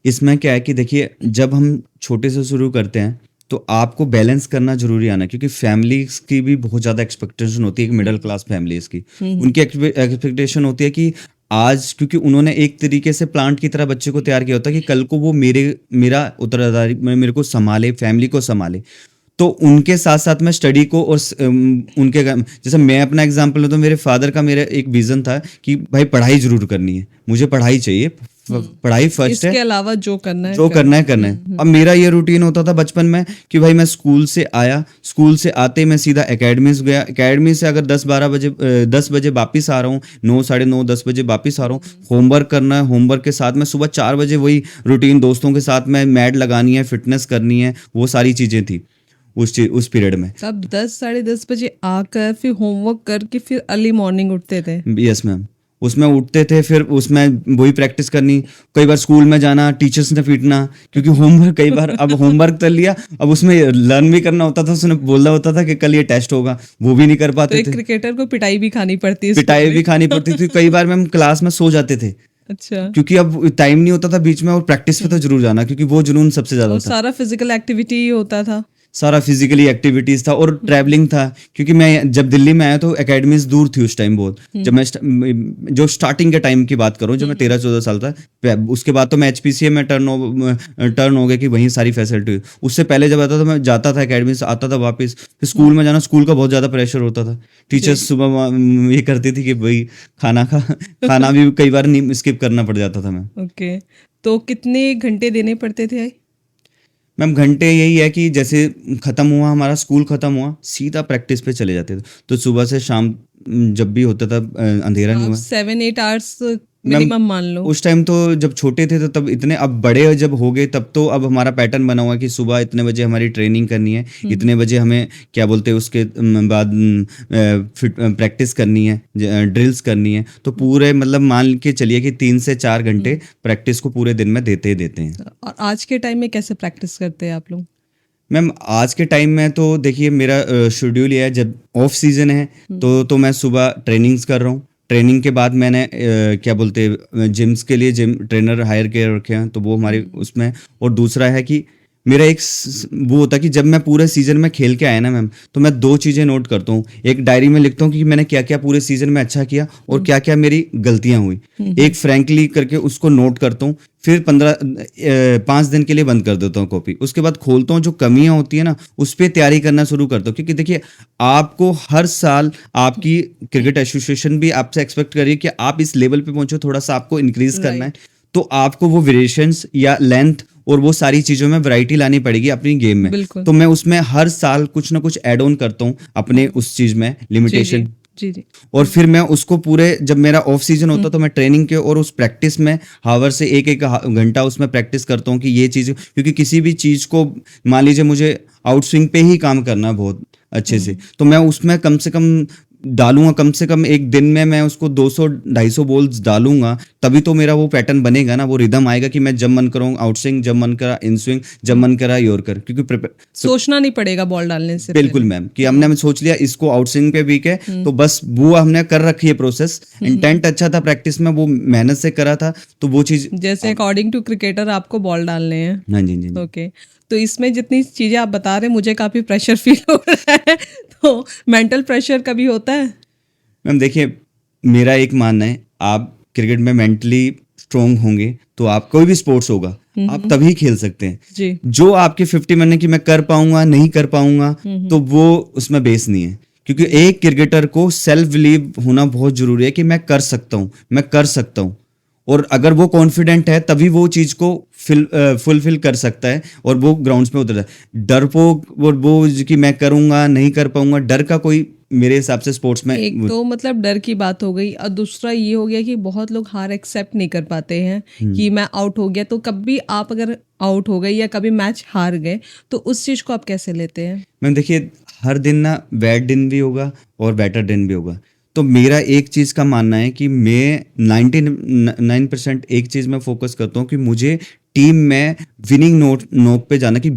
इसमें क्या है कि देखिए, जब हम छोटे से शुरू करते हैं तो आपको बैलेंस करना जरूरी आना, क्योंकि फैमिलीज की भी बहुत ज़्यादा एक्सपेक्टेशन होती है, एक मिडिल क्लास फैमिलीज की, उनकी एक्सपेक्टेशन होती है कि आज, क्योंकि उन्होंने एक तरीके से प्लांट की तरह बच्चे को तैयार किया होता है कि कल को वो मेरा उत्तराधिकारी, मेरे को संभाले, फैमिली को संभाले। तो उनके साथ साथ मैं स्टडी को और जैसे मैं अपना एग्जांपल लूं तो मेरे फादर का, मेरा एक विजन था कि भाई पढ़ाई जरूर करनी है, मुझे पढ़ाई चाहिए, पढ़ाई फर्स्ट है, इसके अलावा जो करना है जो करना है करना है। अब मेरा ये रूटीन होता था बचपन में कि भाई मैं स्कूल से आया, स्कूल से आते मैं सीधा एकेडमीज गया, एकेडमी से अगर 10 बजे वापस आ रहा हूँ, 9, साढ़े 9, 10 बजे वापस आ रहा हूँ, होमवर्क करना है, होमवर्क के साथ में सुबह 4 बजे वही रूटीन, दोस्तों के साथ में मैट लगानी है, फिटनेस करनी है, वो सारी चीज़ें थी उस पीरियड में। तब 10 साढ़े 10 बजे आकर फिर होमवर्क करके फिर अर्ली मॉर्निंग उठते थे? यस मैम, उसमें उठते थे, फिर उसमें वही प्रैक्टिस करनी, कई बार स्कूल में जाना, टीचर्स ने पीटना, क्योंकि होमवर्क कई बार, अब होमवर्क कर लिया, अब उसमें लर्न भी करना होता था, उसने बोलना होता था कि कल ये टेस्ट होगा, वो भी नहीं कर तो पाते एक थे, क्रिकेटर को पिटाई भी खानी पड़ती है पिटाई स्कूल भी में। खानी पड़ती थी, कई बार मैम क्लास में सो जाते थे, अच्छा। क्योंकि अब टाइम नहीं होता था बीच में, और प्रैक्टिस पे तो जरूर जाना, क्योंकि वो जुनून सबसे ज्यादा और था। सारा फिजिकल एक्टिविटी ही होता था। सारा फिजिकली एक्टिविटीज था और ट्रैवलिंग था, क्योंकि मैं जब दिल्ली में आया तो एकेडमीज दूर थी उस टाइम बहुत, जब मैं जो स्टार्टिंग के टाइम की बात करूं, जब मैं 13-14 साल था, उसके बाद तो मैं एचपीसीए में टर्न हो गया कि वहीं सारी फैसिलिटी। उससे पहले जब आता था, मैं जाता था एकेडमी से, आता था वापस, फिर स्कूल में जाना, स्कूल का बहुत ज़्यादा प्रेशर होता था, टीचर्स सुबह ये करती थी कि भाई खाना भी कई बार नहीं स्किप करना पड़ जाता था मैं। ओके। तो कितने घंटे देने पड़ते थे? मैम घंटे यही है कि जैसे ख़त्म हुआ हमारा स्कूल, ख़त्म हुआ सीधा प्रैक्टिस पे चले जाते थे, तो सुबह से शाम जब भी होता था, अंधेरा नहीं आप हुआ 7-8 आवर्स मैम। मिनिमम मान लो। उस टाइम तो जब छोटे थे तो तब इतने, अब बड़े जब हो गए तब तो अब हमारा पैटर्न बना हुआ है कि सुबह इतने बजे हमारी ट्रेनिंग करनी है, इतने बजे हमें क्या बोलते हैं उसके बाद फिट प्रैक्टिस करनी है, ड्रिल्स करनी है, तो पूरे मतलब मान के चलिए कि 3 से 4 घंटे प्रैक्टिस को पूरे दिन में देते ही देते हैं। और आज के टाइम में कैसे प्रैक्टिस करते हैं आप लोग? मैम आज के टाइम में तो देखिए मेरा शेड्यूल ये है, जब ऑफ सीजन है तो मैं सुबह ट्रेनिंग्स कर रहा हूँ, ट्रेनिंग के बाद मैंने क्या बोलते हैं जिम्स के लिए जिम ट्रेनर हायर किए रखे हैं, तो वो हमारे उसमें। और दूसरा है कि मेरा एक वो होता है कि जब मैं पूरे सीजन में खेल के आया ना मैम, तो मैं 2 चीज़ें नोट करता हूँ। एक डायरी में लिखता हूँ कि मैंने क्या-क्या पूरे सीजन में अच्छा किया और क्या-क्या मेरी गलतियाँ हुई। एक फ्रैंकली करके उसको नोट करता हूँ, फिर 5 दिन के लिए बंद कर देता हूँ कॉपी। उसके बाद खोलता हूँ, जो कमियाँ होती है ना, उस पे तैयारी करना शुरू करता हूँ। क्योंकि देखिए, आपको हर साल आपकी क्रिकेट एसोसिएशन भी आपसे एक्सपेक्ट कर रही है कि आप इस लेवल पे पहुँचो, थोड़ा-सा आपको इंक्रीज़ करना है। राइट। तो आपको वो वेरिएशंस या लेंथ और वो सारी चीज़ों में वैरायटी लानी पड़ेगी अपनी गेम में। बिल्कुल। तो मैं उसमें हर साल कुछ ना कुछ ऐड ऑन करता हूँ अपने उस चीज़ में, जी, जी। लिमिटेशन। जी, जी। और फिर मैं उसको पूरे, जब मेरा ऑफ सीजन होता तो मैं ट्रेनिंग के और उस प्रैक्टिस में हावर से एक एक घंटा उसमें प्रैक्टिस करता हूँ कि ये चीज़, क्योंकि किसी भी चीज़ को मान लीजिए मुझे आउट स्विंग पे ही काम करना है बहुत अच्छे से, तो मैं उसमें कम से कम डालूंगा, कम से कम एक दिन में मैं उसको 200-250 बॉल्स डालूंगा, तभी तो मेरा वो पैटर्न बनेगा ना, वो रिदम आएगा कि मैं जब मन करूँ आउट स्विंग, जब मन करा इन स्विंग, जब मन करा यॉर्कर। क्योंकि सोचना नहीं पड़ेगा बॉल डालने से बिल्कुल पहले। मैम, कि हमने सोच लिया इसको आउटस्विंग पे वीक है, तो बस वो हमने कर रखी है प्रोसेस। इंटेंट अच्छा था, प्रैक्टिस में वो मेहनत से करा था, तो वो चीज़। जैसे अकॉर्डिंग टू क्रिकेटर आपको बॉल डालने हैं। हाँ जी, हाँ जी। ओके। तो इसमें जितनी चीज़ें आप बता रहे हैं मुझे काफ़ी प्रेशर फील हो रहा है। तो मेंटल प्रेशर कभी होता है? मैम देखिए, मेरा एक मानना है, आप क्रिकेट में मेंटली स्ट्रोंग होंगे तो आप कोई भी स्पोर्ट्स होगा, आप तभी खेल सकते हैं। जी। जो आपके 50 मन है कि मैं कर पाऊंगा नहीं कर पाऊंगा, तो वो उसमें बेस नहीं है। क्योंकि एक क्रिकेटर को सेल्फ बिलीव होना बहुत जरूरी है कि मैं कर सकता हूँ, मैं कर सकता हूँ। और अगर वो कॉन्फिडेंट है तभी वो चीज़ को फुलफिल कर सकता है और वो ग्राउंड्स में उतरता है। डरपोक और वो कि मैं करूंगा नहीं कर पाऊंगा, डर का कोई मेरे हिसाब से स्पोर्ट्स में एक तो मतलब डर की बात हो गई और दूसरा ये हो गया कि बहुत लोग हार एक्सेप्ट नहीं कर पाते हैं कि मैं आउट हो गया। तो कभी आप अगर आउट हो गए या कभी मैच हार गए तो उस चीज़ को आप कैसे लेते हैं? मैम देखिए, हर दिन ना बैड दिन भी होगा और बेटर दिन भी होगा। तो मेरा एक चीज़ का मानना है कि मैं 99% एक चीज़ में फोकस करता हूँ कि मुझे टीम में विनिंग नोट पे जाना, कि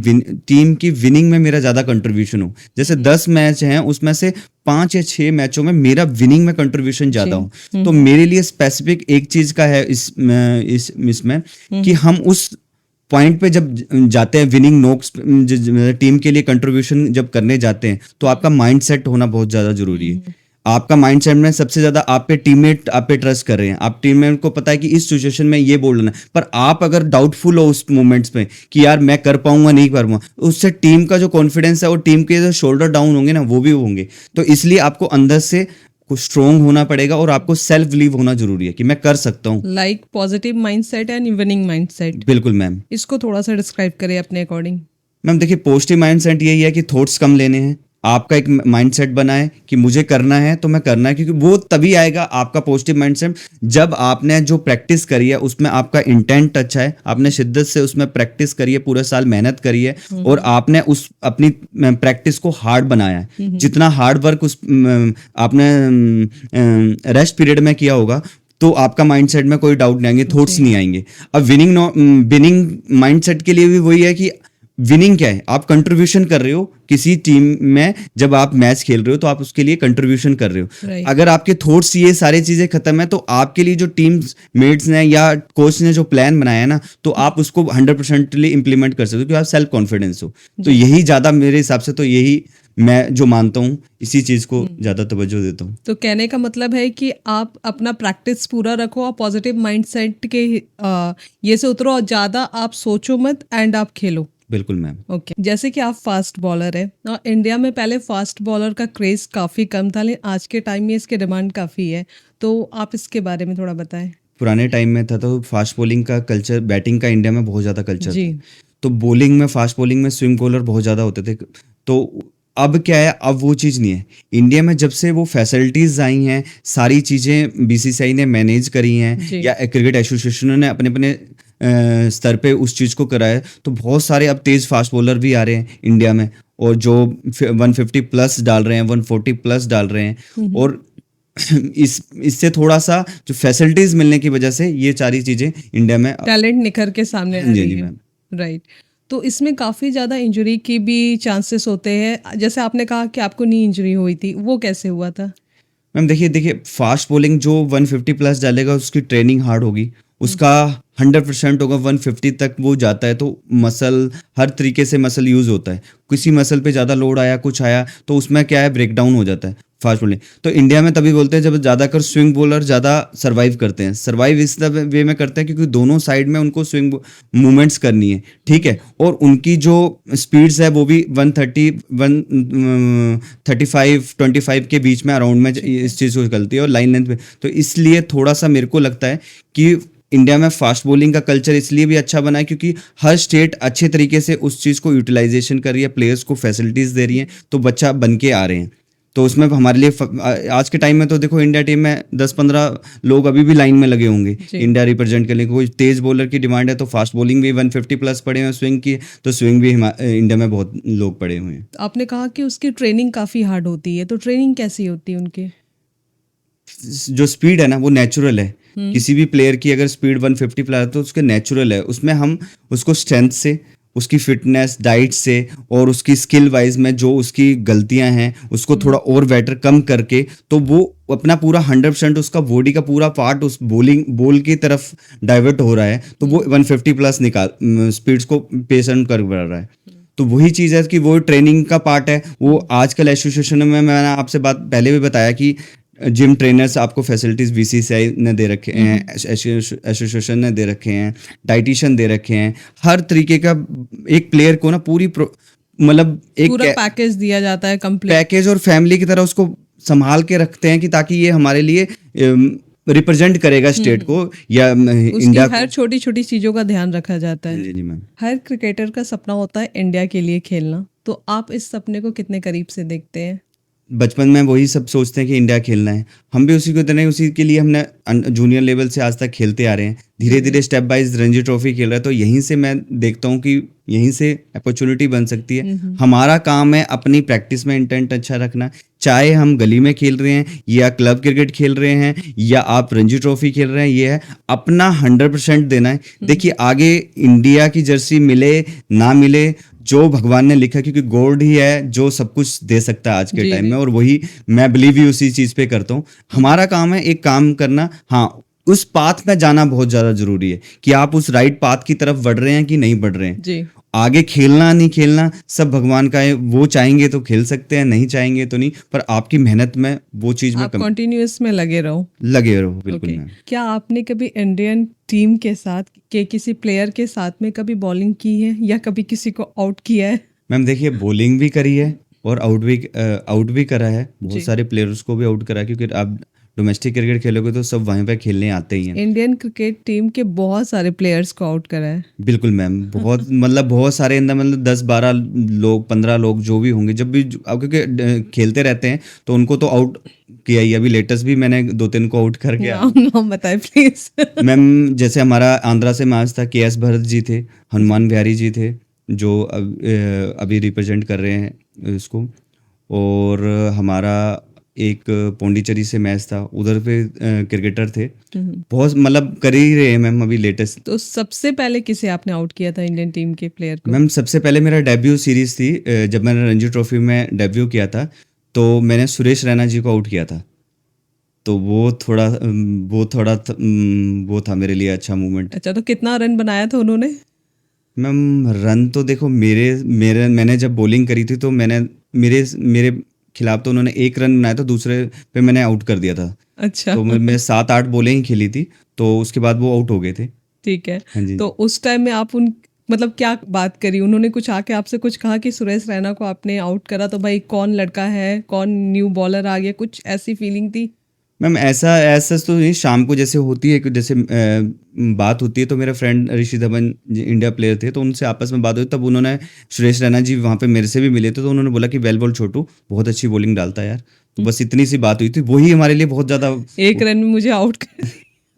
टीम की विनिंग में मेरा ज़्यादा कंट्रीब्यूशन हो। जैसे 10 मैच हैं, उसमें से 5 या 6 मैचों में मेरा विनिंग में कंट्रीब्यूशन ज़्यादा हो। तो मेरे लिए स्पेसिफिक एक चीज़ का है इसमें कि हम उस पॉइंट पे जब जाते हैं, विनिंग नोक्स टीम के लिए कंट्रीब्यूशन जब करने जाते हैं, तो आपका माइंड सेट होना बहुत ज़्यादा जरूरी है। आपका माइंड सेट में सबसे ज़्यादा आप पे टीममेट आप पे ट्रस्ट कर रहे हैं, आप टीममेट को पता है कि इस सिचुएशन में ये बोलना है, पर आप अगर डाउटफुल हो उस मोमेंट्स पे कि यार मैं कर पाऊंगा नहीं कर पाऊंगा, उससे टीम का जो कॉन्फिडेंस है और टीम के जो शोल्डर डाउन होंगे ना, वो भी होंगे। तो इसलिए आपको अंदर से कुछ स्ट्रोंग होना पड़ेगा और आपको सेल्फ बिलीव होना जरूरी है कि मैं कर सकता हूँ। Like positive mindset and winning mindset, बिल्कुल मैम। इसको थोड़ा सा डिस्क्राइब करें अपने अकॉर्डिंग। मैम देखिए, पॉजिटिव माइंडसेट यही है कि थॉट्स कम लेने हैं। आपका एक माइंडसेट बनाए कि मुझे करना है तो मैं करना है, क्योंकि वो तभी आएगा आपका पॉजिटिव माइंडसेट जब आपने जो प्रैक्टिस करी है उसमें आपका इंटेंट अच्छा है, आपने शिद्दत से उसमें प्रैक्टिस करी है, पूरे साल मेहनत करी है और आपने उस अपनी प्रैक्टिस को हार्ड बनाया है। जितना हार्ड वर्क आपने रेस्ट पीरियड में किया होगा, तो आपका माइंडसेट में कोई डाउट नहीं आएंगे, थॉट्स नहीं आएंगे। अब विनिंग माइंडसेट के लिए भी वही है कि विनिंग क्या है, आप कंट्रीब्यूशन कर रहे हो किसी टीम में, जब आप मैच खेल रहे हो तो आप उसके लिए कंट्रीब्यूशन कर रहे हो। Right. अगर आपके थॉट्स ये सारी चीजें खत्म है, तो आपके लिए जो टीम मेट्स ने या कोच ने जो प्लान बनाया है ना, तो आप उसको 100% इंप्लीमेंट कर सकते हो, क्योंकि आप सेल्फ कॉन्फिडेंस हो। तो यही ज्यादा मेरे हिसाब से, तो यही मैं जो मानता हूँ, इसी चीज को ज्यादा तवज्जो देता हूँ। तो कहने का मतलब है कि आप अपना प्रैक्टिस पूरा रखो और पॉजिटिव माइंडसेट के ये से उतरो और ज़्यादा आप सोचो मत एंड आप खेलो। बिल्कुल मैम। ओके। जैसे कि आप फास्ट बॉलर है और इंडिया में पहले फास्ट बॉलर का क्रेज़ काफ़ी कम था, लेकिन आज के टाइम में इसकी डिमांड काफ़ी है। तो आप इसके बारे में थोड़ा बताएं। पुराने टाइम में था तो फास्ट बॉलिंग का कल्चर, बैटिंग का इंडिया में बहुत ज़्यादा कल्चर जी। था। तो बॉलिंग में, फास्ट बॉलिंग में स्विंग बॉलर बहुत ज़्यादा होते थे। तो अब क्या है, अब वो चीज़ नहीं है। इंडिया में जब से वो फैसिलिटीज़ आई हैं, सारी चीज़ें बीसीसीआई ने मैनेज करी हैं जी। या क्रिकेट एसोसिएशन ने अपने अपने स्तर पे उस चीज़ को करा है, तो बहुत सारे अब तेज़ फास्ट बॉलर भी आ रहे हैं इंडिया में, और जो 150 प्लस डाल रहे हैं, 140 प्लस डाल रहे हैं। और इससे थोड़ा सा जो फैसिलिटीज मिलने की वजह से ये सारी चीजें इंडिया में। टैलेंट निखर के सामने आ जी रही जी है। मैम। राइट। तो इसमें काफ़ी ज़्यादा इंजरी की भी चांसेस होते हैं। जैसे आपने कहा कि आपको नी इंजरी हुई थी, वो कैसे हुआ था? मैम देखिए फास्ट बॉलिंग जो 150 प्लस डालेगा उसकी ट्रेनिंग हार्ड होगी, उसका 100% होगा, 150 तक वो जाता है, तो मसल हर तरीके से मसल यूज़ होता है। किसी मसल पे ज़्यादा लोड आया, कुछ आया, तो उसमें क्या है, ब्रेक डाउन हो जाता है फास्ट बॉलिंग। तो इंडिया में तभी बोलते हैं जब ज़्यादातर स्विंग बॉलर ज़्यादा सर्वाइव करते हैं। सर्वाइव इस वे में करते हैं क्योंकि दोनों साइड में उनको स्विंग मूवमेंट्स करनी है, ठीक है, और उनकी जो स्पीड्स है वो भी 130 135 25 के बीच में अराउंड में इस चीज़ को निकलती है, और लाइन लेंथ में। तो इसलिए थोड़ा सा मेरे को लगता है कि इंडिया में फास्ट बॉलिंग का कल्चर इसलिए भी अच्छा बना है क्योंकि हर स्टेट अच्छे तरीके से उस चीज़ को यूटिलाइजेशन कर रही है, प्लेयर्स को फैसिलिटीज़ दे रही है, तो बच्चा बन के आ रहे हैं। तो उसमें हमारे लिए आज के टाइम में तो देखो इंडिया टीम में 10-15 लोग अभी भी लाइन में लगे होंगे इंडिया रिप्रेजेंट करने के। कोई तेज बॉलर की डिमांड है तो फास्ट बॉलिंग भी 150 प्लस पड़े हुए हैं, स्विंग की तो स्विंग भी इंडिया में बहुत लोग पड़े हुए हैं। आपने कहा कि उसकी ट्रेनिंग काफ़ी हार्ड होती है, तो ट्रेनिंग कैसी होती है उनकी? जो स्पीड है ना वो नेचुरल है। किसी भी प्लेयर की अगर स्पीड 150 प्लस है तो उसके नेचुरल है, उसमें हम उसको स्ट्रेंथ से, उसकी फिटनेस, डाइट से और उसकी स्किल वाइज में जो उसकी गलतियां हैं उसको थोड़ा और बेटर कम करके, तो वो अपना पूरा 100% उसका बॉडी का पूरा पार्ट उस बॉल की तरफ डाइवर्ट हो रहा है, तो वो 150 प्लस स्पीड्स को पेशन कर रहा है। तो वही चीज़ है कि वो ट्रेनिंग का पार्ट है। वो आजकल एसोसिएशन में मैंने आपसे बात पहले भी बताया कि जिम ट्रेनर्स आपको फैसिलिटीज़ बीसीसीआई ने दे रखे हैं, एसोसिएशन ने दे रखे हैं, डाइटिशियन दे रखे हैं, हर तरीके का एक प्लेयर को ना पूरी मतलब एक पूरा पैकेज दिया जाता है, कंप्लीट पैकेज, और फैमिली की तरह उसको संभाल के रखते हैं कि ताकि ये हमारे लिए रिप्रेजेंट करेगा स्टेट को या इंडिया को। हर छोटी छोटी चीज़ों का ध्यान रखा जाता है। जी जी मैम। हर क्रिकेटर का सपना होता है इंडिया के लिए खेलना, तो आप इस सपने को कितने करीब से देखते हैं? बचपन में वही सब सोचते हैं कि इंडिया खेलना है, हम भी उसी को तरह उसी के लिए हमने जूनियर लेवल से आज तक खेलते आ रहे हैं, धीरे धीरे स्टेप बाइज रणजी ट्रॉफी खेल रहा है। तो यहीं से मैं देखता हूँ कि यहीं से अपॉर्चुनिटी बन सकती है। हमारा काम है अपनी प्रैक्टिस में इंटेंट अच्छा रखना, चाहे हम गली में खेल रहे हैं या क्लब क्रिकेट खेल रहे हैं या आप रणजी ट्रॉफी खेल रहे हैं, ये है अपना 100% देना है। देखिए आगे इंडिया की जर्सी मिले ना मिले, जो भगवान ने लिखा, क्योंकि गॉड ही है जो सब कुछ दे सकता है आज के टाइम में, और वही मैं बिलीव ही उसी चीज़ पे करता हूँ। हमारा काम है एक काम करना, हाँ उस पाथ में जाना बहुत ज़्यादा जरूरी है कि आप उस राइट पाथ की तरफ बढ़ रहे हैं कि नहीं बढ़ रहे हैं जी। आगे खेलना नहीं खेलना सब भगवान का है, वो चाहेंगे तो खेल सकते हैं, नहीं चाहेंगे तो नहीं, पर आपकी मेहनत में वो चीज़ में कंटिन्यूअस में लगे रहो बिल्कुल मैम। क्या आपने कभी इंडियन टीम के साथ के किसी प्लेयर के साथ में कभी बॉलिंग की है या कभी किसी को आउट किया है? मैम देखिए बॉलिंग भी करी है और आउट भी करा है, बहुत सारे प्लेयर्स को भी आउट करा है, क्योंकि आप डोमेस्टिक क्रिकेट खेलोगे तो सब वहीं पे खेलने आते ही हैं। इंडियन क्रिकेट टीम के बहुत सारे प्लेयर्स को आउट करा है। बिल्कुल मैम, बहुत मतलब बहुत सारे अंदर, मतलब 10-12 लोग 15 लोग जो भी होंगे, जब भी अब क्योंकि खेलते रहते हैं तो उनको तो आउट किया ही। अभी लेटेस्ट भी मैंने 2-3 को आउट कर गया। नाम बताए प्लीज। मैम जैसे हमारा आंध्रा से मैच था, KS भरत जी थे, हनुमान बिहारी जी थे जो अभी रिप्रेजेंट कर रहे हैं इसको, और हमारा एक पौंडीचेरी से मैच था, उधर पे क्रिकेटर थे, बहुत मतलब कर ही रहे हैं मैम अभी लेटेस्ट। तो सबसे पहले किसे आपने आउट किया था इंडियन टीम के प्लेयर को? मैम सबसे पहले मेरा डेब्यू सीरीज थी, जब मैंने रणजी ट्रॉफी में डेब्यू किया था तो मैंने सुरेश रैना जी को आउट किया था। तो वो था मेरे लिए अच्छा मूवमेंट। अच्छा, तो कितना रन बनाया था उन्होंने? मैम रन तो देखो मैंने जब बॉलिंग करी थी तो मेरे खिलाफ तो उन्होंने 1 रन बनाया था, दूसरे पे मैंने आउट कर दिया था। अच्छा। तो मैं 7-8 बॉलें ही खेली थी, तो उसके बाद वो आउट हो गए थे। ठीक है। हाँ जी। तो उस टाइम में आप मतलब क्या बात करी? उन्होंने कुछ आके आपसे कुछ कहा कि सुरेश रैना को आपने आउट करा तो भाई कौन लड़का है, कौन न्यू बॉलर आ गया, कुछ ऐसी फीलिंग थी? मैम ऐसा तो नहीं, शाम को जैसे होती है कि जैसे बात होती है, तो मेरे फ्रेंड ऋषि धवन इंडिया प्लेयर थे, तो उनसे आपस में बात हुई, तब उन्होंने सुरेश रैना जी वहाँ पे मेरे से भी मिले थे, तो उन्होंने बोला कि वेल बॉल छोटू, बहुत अच्छी बॉलिंग डालता है यार। तो बस इतनी सी बात हुई थी, वही हमारे लिए बहुत ज़्यादा। 1 रन में मुझे आउट कर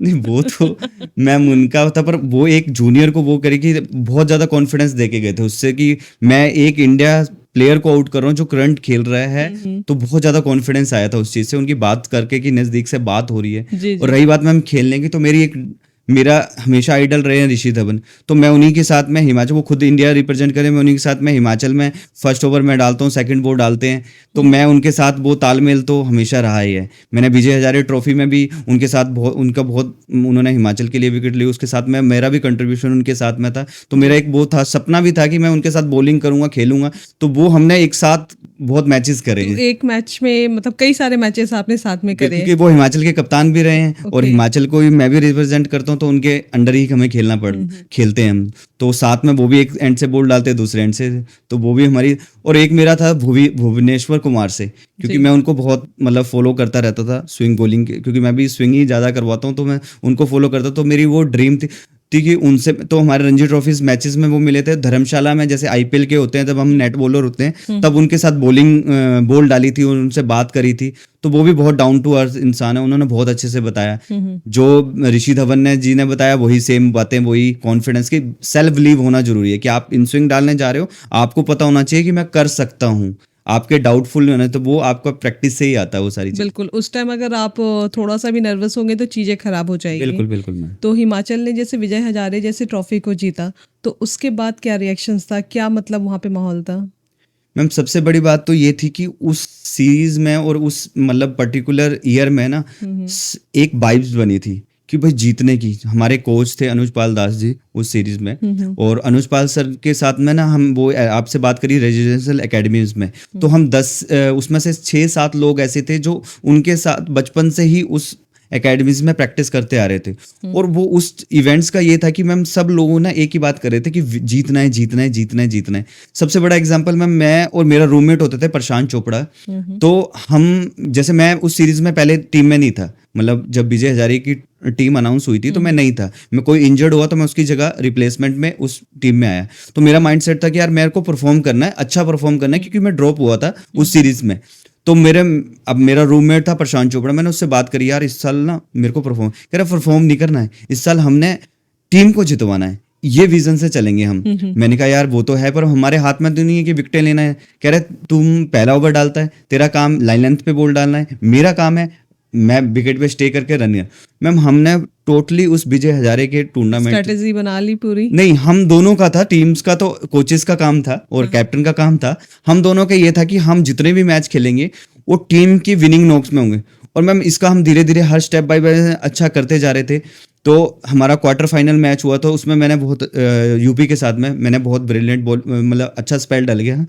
नहीं वो तो मैम उनका था, पर वो एक जूनियर को वो करे कि बहुत ज़्यादा कॉन्फिडेंस दे के गए थे उससे कि मैं एक इंडिया प्लेयर को आउट कर रहा हूँ जो करंट खेल रहा है, तो बहुत ज़्यादा कॉन्फिडेंस आया था उस चीज़ से, उनकी बात करके कि नज़दीक से बात हो रही है। जी। और रही बात मैम खेलने की, तो मेरी एक मेरा हमेशा आइडल रहे हैं ऋषि धवन, तो मैं उन्हीं के साथ में हिमाचल, वो खुद इंडिया रिप्रेजेंट करें, मैं उन्हीं के साथ में हिमाचल में फर्स्ट ओवर में डालता हूँ, सेकंड बॉल डालते हैं, तो मैं उनके साथ वो तालमेल तो हमेशा रहा ही है। मैंने विजय हजारे ट्रॉफी में भी उनके साथ बहुत उन्होंने हिमाचल के लिए विकेट ली, उसके साथ में मेरा भी कंट्रीब्यूशन उनके साथ में था। तो मेरा एक वो था, सपना भी था कि मैं उनके साथ बॉलिंग करूंगा, खेलूंगा, तो वो हमने एक साथ बहुत मैचेस करे तो हैं। एक मैच में मतलब कई सारे मैचेस आपने साथ में करे क्योंकि वो हिमाचल के कप्तान भी रहे हैं और हिमाचल को भी मैं भी रिप्रेजेंट करता हूँ, तो उनके अंडर ही हमें खेलते हैं हम, तो साथ में वो भी एक एंड से बॉल डालते हैं, दूसरे एंड से, तो वो भी हमारी। और एक मेरा था भुवनेश्वर कुमार से, क्योंकि मैं उनको बहुत मतलब फॉलो करता रहता था स्विंग बॉलिंग, क्योंकि मैं भी स्विंग ही ज़्यादा करवाता हूँ, तो मैं उनको फॉलो करता, तो मेरी वो ड्रीम थी। ठीक है, उनसे तो हमारे रणजी ट्रॉफीज मैचेस में वो मिले थे धर्मशाला में, जैसे आईपीएल के होते हैं, तब हम नेट बॉलर होते हैं, तब उनके साथ बॉल डाली थी और उनसे बात करी थी, तो वो भी बहुत डाउन टू अर्थ इंसान है, उन्होंने बहुत अच्छे से बताया। जो ऋषि धवन ने जी ने बताया वही सेम बातें, वही कॉन्फिडेंस की सेल्फ बिलीव होना जरूरी है, कि आप इन स्विंग डालने जा रहे हो, आपको पता होना चाहिए कि मैं कर सकता हूँ, आपके डाउटफुल नहीं होना, तो वो आपका प्रैक्टिस से ही आता है वो सारी चीज़। बिल्कुल, उस टाइम अगर आप थोड़ा सा भी नर्वस होंगे तो चीज़ें खराब हो जाएगी। बिल्कुल बिल्कुल मैम। तो हिमाचल ने जैसे विजय हजारे जैसे ट्रॉफी को जीता, तो उसके बाद क्या रिएक्शंस था, क्या मतलब वहाँ पे माहौल था? मैम सबसे बड़ी बात तो ये थी कि उस सीरीज में और उस मतलब पर्टिकुलर ईयर में ना एक वाइब्स बनी थी कि भाई जीतने की। हमारे कोच थे अनुज पाल दास जी उस सीरीज में, और अनुज पाल सर के साथ में ना हम वो आपसे बात करी रेजिडेंशियल एकेडमीज में, तो हम 10 उसमें से 6-7 लोग ऐसे थे जो उनके साथ बचपन से ही उस एकेडमीज में प्रैक्टिस करते आ रहे थे। और वो उस इवेंट्स का ये था कि मैम सब लोगों ना एक ही बात कर रहे थे कि जीतना है जीतना है जीतना है जीतना है। सबसे बड़ा एग्जांपल मैम, मैं और मेरा रूममेट होते थे प्रशांत चोपड़ा, तो हम जैसे मैं उस सीरीज में पहले टीम में नहीं था, मतलब जब विजय हजारे की टीम अनाउंस हुई थी तो मैं नहीं था, मैं कोई इंजर्ड हुआ तो मैं उसकी जगह रिप्लेसमेंट में उस टीम में आया। तो मेरा माइंडसेट था कि यार मेरे को परफॉर्म करना है, अच्छा परफॉर्म करना है, क्योंकि मैं ड्रॉप हुआ था उस सीरीज में। तो अब मेरा रूममेट था प्रशांत चोपड़ा, मैंने उससे बात करी, यार इस साल ना मेरे को कह रहा परफॉर्म नहीं करना है, इस साल हमने टीम को जितवाना है, ये विजन से चलेंगे हम। मैंने कहा यार वो तो है, पर हमारे हाथ में तो नहीं है कि विकेटें लेना है। कह रहे तुम पहला ओवर डालता है, तेरा काम लाइन लेंथ पे बॉल डालना है, मेरा काम है मैं विकेट पे स्टे करके रन किया। मैम हमने टोटली उस विजय हजारे के टूर्नामेंट स्ट्रेटेजी बना ली पूरी? नहीं, हम दोनों का था, टीम्स का तो कोचेस का काम था और कैप्टन का काम था। हम दोनों का ये था कि हम जितने भी मैच खेलेंगे वो टीम की विनिंग नोक्स में होंगे। और मैम इसका हम धीरे धीरे हर स्टेप बाय बाय अच्छा करते जा रहे थे। तो हमारा क्वार्टर फाइनल मैच हुआ, तो उसमें मैंने बहुत यूपी के साथ में मैंने बहुत ब्रिलियंट बॉल मतलब अच्छा स्पेल डल गया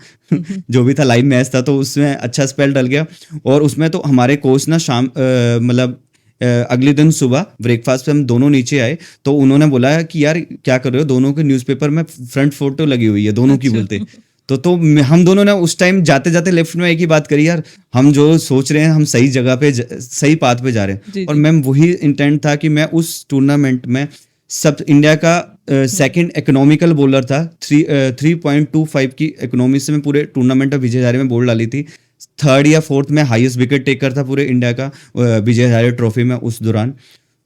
जो भी था लाइव मैच था, तो उसमें अच्छा स्पेल डल गया। और उसमें तो हमारे कोच ना शाम मतलब अगले दिन सुबह ब्रेकफास्ट पे हम दोनों नीचे आए, तो उन्होंने बोला कि यार क्या कर रहे हो, दोनों के न्यूज़पेपर में फ्रंट फोटो लगी हुई है दोनों की बोलते। तो हम दोनों ने उस टाइम जाते जाते लेफ्ट में एक ही बात करी, यार हम जो सोच रहे हैं हम सही जगह पे सही पाथ पे जा रहे हैं। और मैम वही इंटेंट था कि मैं उस टूर्नामेंट में सब इंडिया का सेकंड इकोनॉमिकल बॉलर था। 3.25 की इकोनॉमी से मैं पूरे टूर्नामेंट में विजय हजारे में बॉल डाली थी। थर्ड या फोर्थ में हाईएस्ट विकेट टेकर था पूरे इंडिया का विजय हजारे ट्रॉफी में उस दौरान,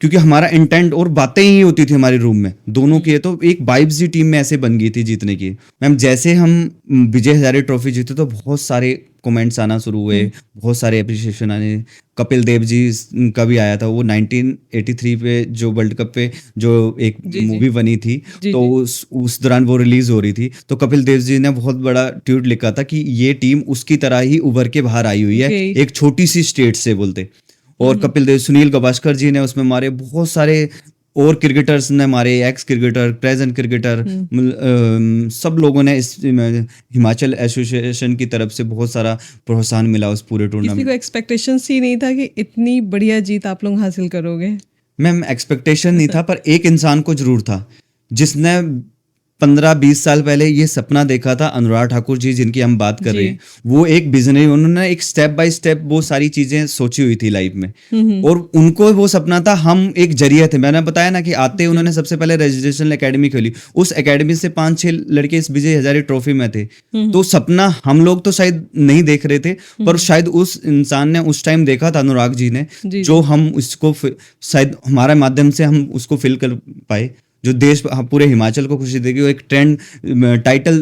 क्योंकि हमारा इंटेंट और बातें ही होती थी हमारे रूम में दोनों की। तो एक वाइब्स ही टीम में ऐसे बन गई थी जीतने की। मैम जैसे हम विजय हजारे ट्रॉफी जीते तो बहुत सारे कमेंट्स आना शुरू हुए, बहुत सारे अप्रिशिएशन आने। कपिल देव जी का भी आया था, वो 1983 पे जो वर्ल्ड कप पे जो एक मूवी बनी थी, तो उस दौरान वो रिलीज हो रही थी, तो कपिल देव जी ने बहुत बड़ा ट्वीट लिखा था कि ये टीम उसकी तरह ही उभर के बाहर आई हुई है, एक छोटी सी स्टेट से बोलते। और कपिल देव, सुनील गावस्कर जी ने उसमें मारे, बहुत सारे और क्रिकेटर्स ने मारे, एक्स क्रिकेटर, प्रेजेंट क्रिकेटर, सब लोगों ने इस हिमाचल एसोसिएशन की तरफ से बहुत सारा प्रोत्साहन मिला उस पूरे टूर्नामेंट। किसी को एक्सपेक्टेशंस ही नहीं था कि इतनी बढ़िया जीत आप लोग हासिल करोगे? मैम एक्सपेक्टेशन नहीं था, पर एक इंसान को जरूर था जिसने 15-20 साल पहले ये सपना देखा था। अनुराग ठाकुर जी जिनकी हम बात कर रहे हैं, वो एक विजनरी, उन्होंने एक स्टेप बाय स्टेप वो सारी चीजें सोची हुई थी लाइफ में, और उनको वो सपना था, हम एक जरिया थे। मैंने बताया ना कि आते उन्होंने सबसे पहले रेजिडेंशियल एकेडमी खोली, उस एकेडमी से 5-6 लड़के इस विजय हजारे ट्रॉफी में थे। तो सपना हम लोग तो शायद नहीं देख रहे थे, पर शायद उस इंसान ने उस टाइम देखा था, अनुराग जी ने, जो हम इसको शायद हमारे माध्यम से हम उसको फिल कर पाए, जो देश पूरे हिमाचल को खुशी देगी। एक ट्रेंड टाइटल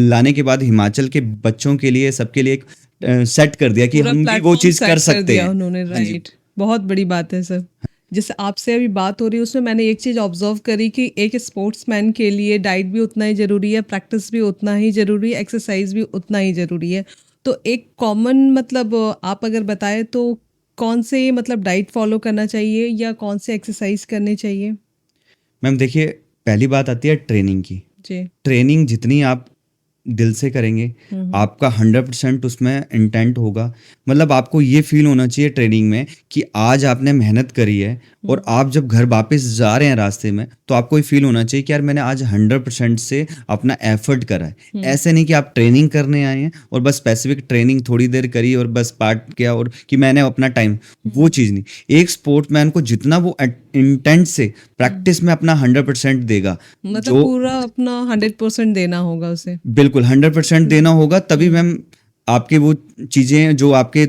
लाने के बाद हिमाचल के बच्चों के लिए, सबके लिए एक सेट कर दिया कि हम भी वो चीज कर सकते हैं उन्होंने। राइट, बहुत बड़ी बात है सर। जैसे आपसे अभी बात हो रही है उसमें मैंने एक चीज़ ऑब्जर्व करी कि एक स्पोर्ट्समैन के लिए डाइट भी उतना ही ज़रूरी है, प्रैक्टिस भी उतना ही ज़रूरी है, एक्सरसाइज भी उतना ही ज़रूरी है। तो एक कॉमन मतलब आप अगर बताएं तो कौन से मतलब डाइट फॉलो करना चाहिए या कौन से एक्सरसाइज करने चाहिए? मैम देखिए, पहली बात आती है ट्रेनिंग की। जी। ट्रेनिंग जितनी आप दिल से करेंगे, आपका 100% उसमें इंटेंट होगा। मतलब आपको ये फ़ील होना चाहिए ट्रेनिंग में कि आज आपने मेहनत करी है और आप जब घर वापस जा रहे हैं रास्ते में, तो आपको ये फ़ील होना चाहिए कि यार मैंने आज 100% से अपना एफ़र्ट करा है। ऐसे नहीं कि आप ट्रेनिंग करने आए हैं और बस स्पेसिफ़िक ट्रेनिंग थोड़ी देर करी और बस पार्ट किया और कि मैंने अपना टाइम, वो चीज़ नहीं। एक स्पोर्ट्समैन को जितना वो इंटेंट से प्रैक्टिस में अपना 100% देगा, मतलब जो पूरा अपना 100% देना होगा उसे। बिल्कुल 100% देना होगा, तभी मैम आपकी वो चीज़ें जो आपके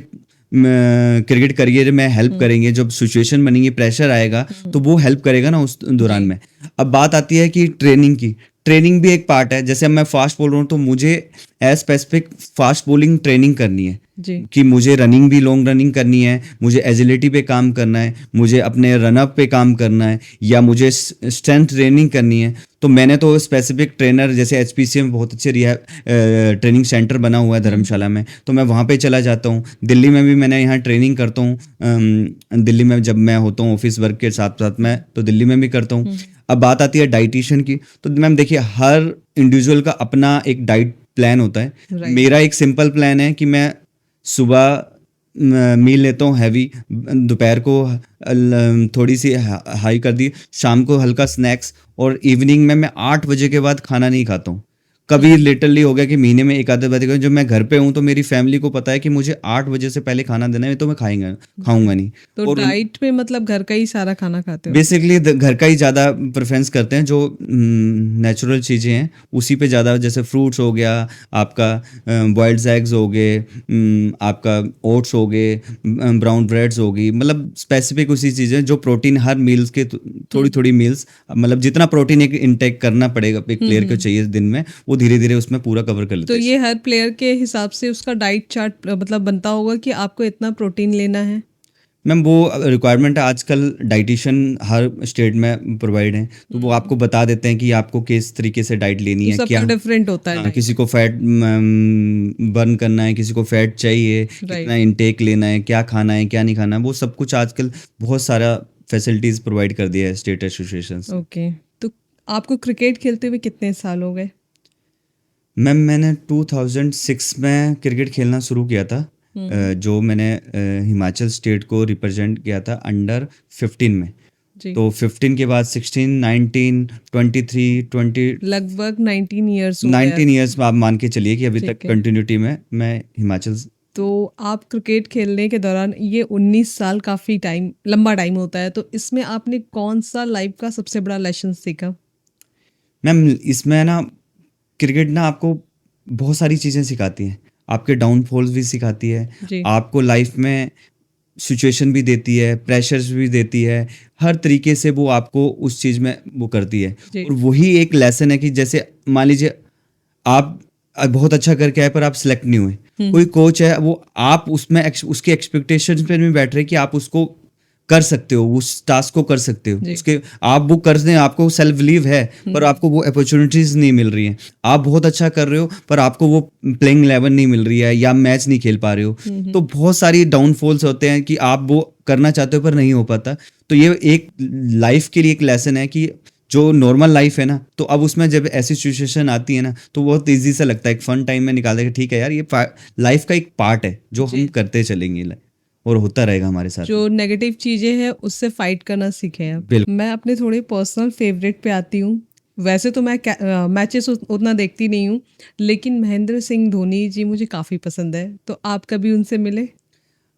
क्रिकेट करियर में हेल्प करेंगे। जब सिचुएशन बनेगी, प्रेशर आएगा, तो वो हेल्प करेगा ना उस दौरान जी। में। अब बात आती है कि ट्रेनिंग की। ट्रेनिंग भी एक पार्ट है। जैसे अब मैं फास्ट बोल रहा हूँ, तो मुझे age specific fast bowling training करनी है जी। कि मुझे रनिंग भी, लॉन्ग रनिंग करनी है, मुझे एजिलिटी पे काम करना है, मुझे अपने रन अप पे काम करना है, या मुझे स्ट्रेंथ ट्रेनिंग करनी है। तो मैंने तो स्पेसिफिक ट्रेनर, जैसे एचपीसीए में बहुत अच्छे ट्रेनिंग सेंटर बना हुआ है धर्मशाला में, तो मैं वहाँ पे चला जाता हूँ। दिल्ली में भी मैंने यहाँ ट्रेनिंग करता हूँ। दिल्ली में जब मैं होता हूँ ऑफिस वर्क के साथ साथ में, तो दिल्ली में भी करता हूँ। अब बात आती है डाइटिशियन की, तो मैम देखिए, हर इंडिविजुअल का अपना एक डाइट प्लान होता है। राइट। मेरा एक सिंपल प्लान है कि मैं सुबह मील लेता हूँ हैवी, दोपहर को थोड़ी सी हाई कर दी, शाम को हल्का स्नैक्स, और इवनिंग में मैं 8 बजे के बाद खाना नहीं खाता हूँ। कभी लिटरली हो गया कि महीने में एक आधे बजे, जब मैं घर पे हूँ तो मेरी फैमिली को पता है कि मुझे 8 बजे से पहले खाना देना है, तो मैं खाऊंगा नहीं। तो और डाइट में मतलब घर का ही सारा खाना खाते हो? बेसिकली घर का ही ज़्यादा प्रेफरेंस करते हैं, जो नेचुरल चीज़ें हैं उसी पे ज़्यादा, जैसे फ्रूट्स हो गया आपका, बॉइल्ड एग्स हो गए, आपका ओट्स हो गए, ब्राउन ब्रेड्स होगी, मतलब स्पेसिफिक उसी चीज़ें जो प्रोटीन हर मील्स के थोड़ी थोड़ी मील्स, मतलब जितना प्रोटीन एक इंटेक करना पड़ेगा एक प्लेयर को चाहिए दिन में, वो धीरे धीरे उसमें पूरा कवर कर तो लेते हैं। ये हर प्लेयर के हिसाब से उसका डाइट चार्ट मतलब बनता होगा कि आपको इतना प्रोटीन लेना है? मैम वो रिक्वायरमेंट है, आजकल डाइटिशियन हर स्टेट में प्रोवाइड हैं, तो वो आपको बता देते हैं कि आपको किस तरीके से डाइट लेनी तो है, सबका क्या। डिफरेंट होता है हाँ, डाइट। किसी को फैट बर्न करना है, किसी को फैट चाहिए, कितना राइट। इंटेक लेना है, क्या खाना है, क्या नहीं खाना है, वो सब कुछ आजकल बहुत सारा फैसिलिटीज़ प्रोवाइड कर दिया है स्टेट एसोसिएशंस ने। ओके। तो आपको क्रिकेट खेलते हुए कितने साल हो गए? मैम मैंने 2006 में क्रिकेट खेलना शुरू किया था। जो मैंने हिमाचल स्टेट को रिप्रेजेंट किया था अंडर 15 में। जी। तो 15 के बाद 16, 19, 23, 20, लगभग 19 इयर्स हो गया। 19 ईयर्स आप मान के चलिए कि अभी तक ठीक है। कंटिन्यूटी में मैं हिमाचल। तो आप क्रिकेट खेलने के दौरान ये 19 साल काफ़ी टाइम, लंबा टाइम होता है, तो इसमें आपने कौन सा लाइफ का सबसे बड़ा लेसन सीखा? मैम इसमें ना, क्रिकेट ना आपको बहुत सारी चीज़ें सिखाती हैं, आपके डाउनफॉल्स भी सिखाती है, जी। आपको लाइफ में सिचुएशन भी देती है, प्रेशर्स भी देती है, हर तरीके से वो आपको उस चीज़ में वो करती है। जी। और वही एक लेसन है कि जैसे मान लीजिए आप बहुत अच्छा करके आए पर आप सिलेक्ट नहीं हुए, कोई कोच है वो आप उसमें उसके एक्सपेक्टेशंस पे नहीं बैठ रहे कि आप उसको कर सकते हो, उस टास्क को कर सकते हो, जी। उसके आप वो कर रहे हैं, आपको सेल्फ बिलीव है, पर आपको वो अपॉर्चुनिटीज नहीं मिल रही हैं। आप बहुत अच्छा कर रहे हो पर आपको वो प्लेइंग 11 नहीं मिल रही है, या मैच नहीं खेल पा रहे हो। तो बहुत सारी डाउनफॉल्स होते हैं कि आप वो करना चाहते हो पर नहीं हो पाता। तो ये एक लाइफ के लिए एक लेसन है कि जो नॉर्मल लाइफ है ना, तो अब उसमें जब ऐसी सिचुएशन आती है ना, तो बहुत ईजी सा लगता है, एक फन टाइम में निकाल देगा, ठीक है यार, ये लाइफ का एक पार्ट है जो हम करते चलेंगे और होता रहेगा हमारे साथ में। जो नेगेटिव चीज़ें हैं उससे फाइट करना सीखे आप। बिल्कुल। मैं अपने थोड़े पर्सनल फेवरेट पे आती हूँ। वैसे तो मैं मैचेस उतना देखती नहीं हूँ, लेकिन महेंद्र सिंह धोनी जी मुझे काफ़ी पसंद है। तो आप कभी उनसे मिले?